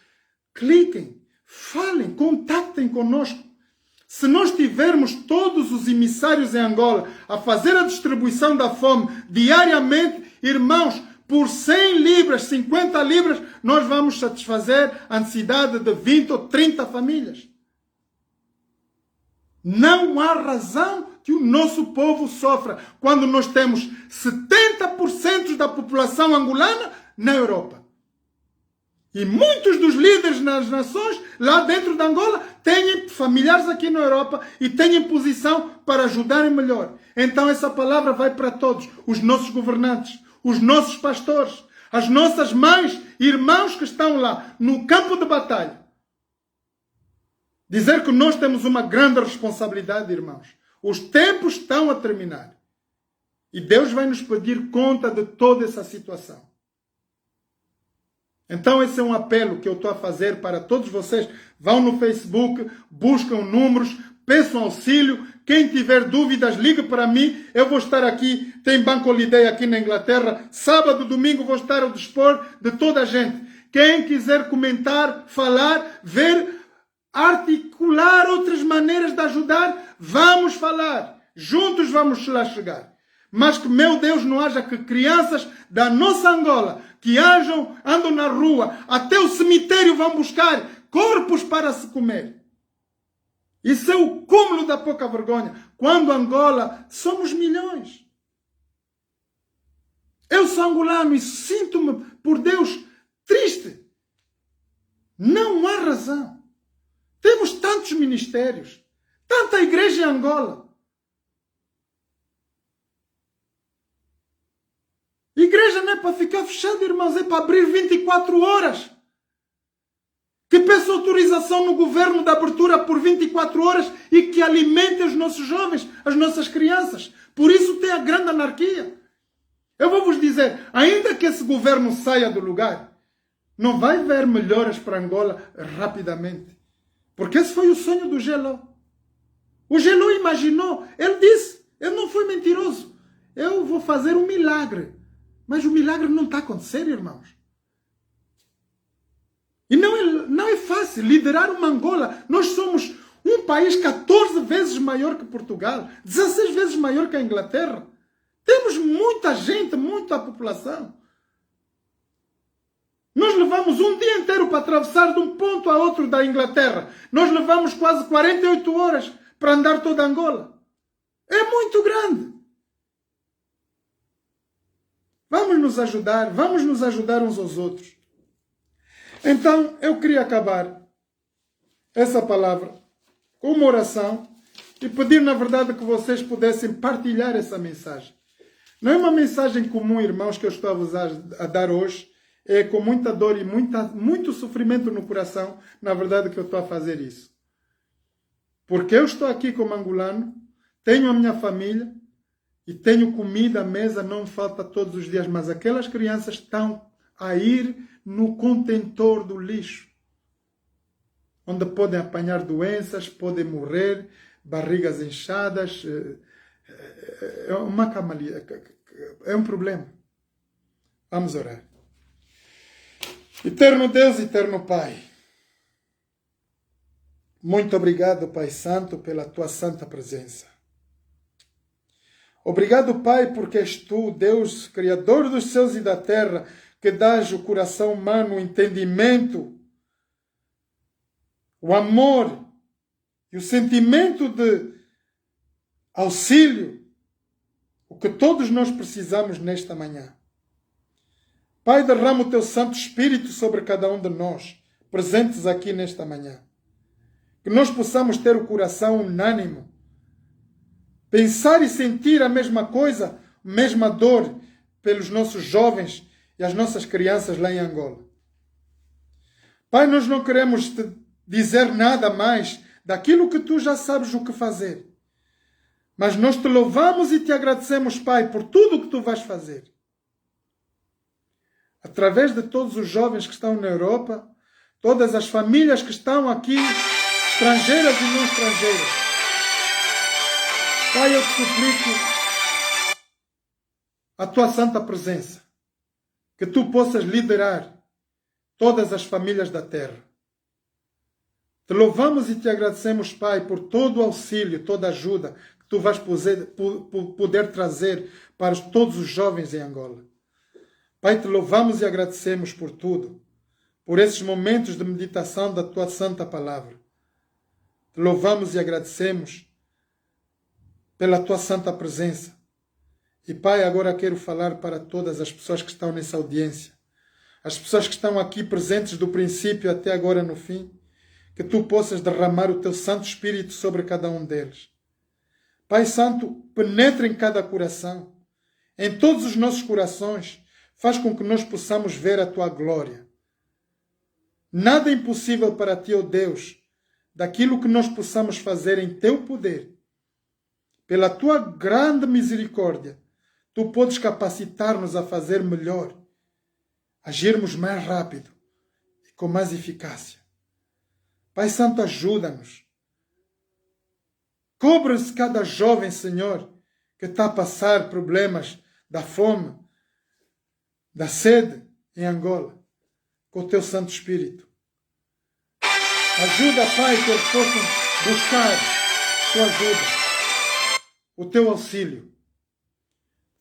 cliquem, falem, contactem conosco. Se nós tivermos todos os emissários em Angola a fazer a distribuição da fome diariamente, irmãos, por 100 libras, 50 libras, nós vamos satisfazer a necessidade de 20 ou 30 famílias. Não há razão que o nosso povo sofra quando nós temos 70% da população angolana na Europa. E muitos dos líderes nas nações, lá dentro de Angola, têm familiares aqui na Europa e têm posição para ajudarem melhor. Então essa palavra vai para todos, os nossos governantes, os nossos pastores, as nossas mães e irmãos que estão lá no campo de batalha. Dizer que nós temos uma grande responsabilidade, irmãos. Os tempos estão a terminar. E Deus vai nos pedir conta de toda essa situação. Então esse é um apelo que eu estou a fazer para todos vocês. Vão no Facebook, buscam números, peçam auxílio. Quem tiver dúvidas, ligue para mim. Eu vou estar aqui. Tem Banco Holiday aqui na Inglaterra. Sábado, domingo vou estar ao dispor de toda a gente. Quem quiser comentar, falar, ver, articular outras maneiras de ajudar, vamos falar. Juntos vamos lá chegar. Mas que, meu Deus, não haja que crianças da nossa Angola que andam na rua, até o cemitério vão buscar corpos para se comer. Isso é o cúmulo da pouca vergonha. Quando Angola somos milhões. Eu sou angolano e sinto-me, por Deus, triste. Não há razão. Temos tantos ministérios, tanta igreja em Angola. Igreja não é para ficar fechada, irmãos, é para abrir 24 horas. Que peça autorização no governo de abertura por 24 horas e que alimente os nossos jovens, as nossas crianças. Por isso tem a grande anarquia. Eu vou vos dizer, ainda que esse governo saia do lugar, não vai haver melhoras para Angola rapidamente. Porque esse foi o sonho do Geló. O Geló imaginou, ele disse, ele não foi mentiroso, eu vou fazer um milagre. Mas o milagre não está a acontecer, irmãos. E não é fácil liderar uma Angola. Nós somos um país 14 vezes maior que Portugal, 16 vezes maior que a Inglaterra. Temos muita gente, muita população. Nós levamos um dia inteiro para atravessar de um ponto a outro da Inglaterra. Nós levamos quase 48 horas para andar toda Angola. É muito grande. Vamos nos ajudar uns aos outros. Então, eu queria acabar essa palavra com uma oração e pedir, na verdade, que vocês pudessem partilhar essa mensagem. Não é uma mensagem comum, irmãos, que eu estou a dar hoje. É com muita dor e muito sofrimento no coração, na verdade, que eu estou a fazer isso. Porque eu estou aqui como angolano, tenho a minha família, e tenho comida à mesa, não falta todos os dias, mas aquelas crianças estão a ir no contentor do lixo, onde podem apanhar doenças, podem morrer, barrigas inchadas. É uma camalia, é um problema. Vamos orar. Eterno Deus, eterno Pai, muito obrigado, Pai Santo, pela tua santa presença. Obrigado, Pai, porque és tu, Deus, Criador dos céus e da terra, que dás ao coração humano o entendimento, o amor e o sentimento de auxílio, o que todos nós precisamos nesta manhã. Pai, derrama o teu Santo Espírito sobre cada um de nós, presentes aqui nesta manhã. Que nós possamos ter o coração unânime, pensar e sentir a mesma coisa, a mesma dor pelos nossos jovens e as nossas crianças lá em Angola. Pai, nós não queremos te dizer nada mais daquilo que tu já sabes o que fazer. Mas nós te louvamos e te agradecemos, Pai, por tudo o que tu vais fazer. Através de todos os jovens que estão na Europa, todas as famílias que estão aqui, estrangeiras e não estrangeiras. Pai, eu te suplico a tua santa presença, que tu possas liderar todas as famílias da terra. Te louvamos e te agradecemos, Pai, por todo o auxílio, toda a ajuda que tu vais poder trazer para todos os jovens em Angola. Pai, te louvamos e agradecemos por tudo, por esses momentos de meditação da tua santa palavra. Te louvamos e agradecemos pela tua santa presença. E, Pai, agora quero falar para todas as pessoas que estão nessa audiência, as pessoas que estão aqui presentes do princípio até agora no fim, que tu possas derramar o teu Santo Espírito sobre cada um deles. Pai Santo, penetra em cada coração, em todos os nossos corações, faz com que nós possamos ver a tua glória. Nada é impossível para ti, ó Deus, daquilo que nós possamos fazer em teu poder. Pela tua grande misericórdia, tu podes capacitar-nos a fazer melhor, agirmos mais rápido e com mais eficácia. Pai Santo, ajuda-nos. Cobre-se cada jovem, Senhor, que está a passar problemas da fome, da sede em Angola, com o teu Santo Espírito. Ajuda, Pai, que eles possam buscar tua ajuda, o teu auxílio.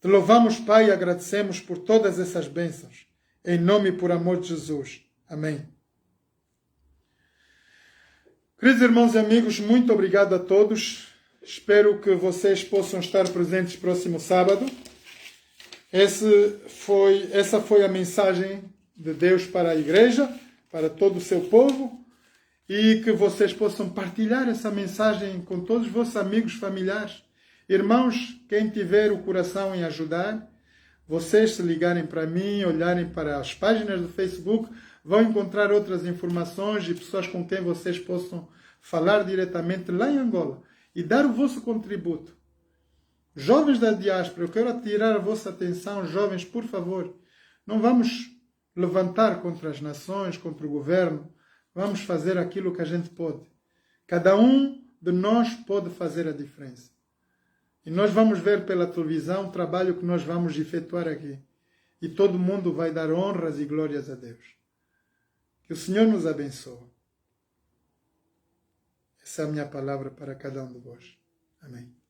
Te louvamos, Pai, e agradecemos por todas essas bênçãos. Em nome e por amor de Jesus. Amém. Queridos irmãos e amigos, muito obrigado a todos. Espero que vocês possam estar presentes próximo sábado. Essa foi a mensagem de Deus para a igreja, para todo o seu povo, e que vocês possam partilhar essa mensagem com todos os vossos amigos, familiares, irmãos, quem tiver o coração em ajudar. Vocês, se ligarem para mim, olharem para as páginas do Facebook, vão encontrar outras informações e pessoas com quem vocês possam falar diretamente lá em Angola e dar o vosso contributo. Jovens da diáspora, eu quero atirar a vossa atenção, jovens, por favor, não vamos levantar contra as nações, contra o governo, vamos fazer aquilo que a gente pode. Cada um de nós pode fazer a diferença. E nós vamos ver pela televisão o trabalho que nós vamos efetuar aqui. E todo mundo vai dar honras e glórias a Deus. Que o Senhor nos abençoe. Essa é a minha palavra para cada um de vós. Amém.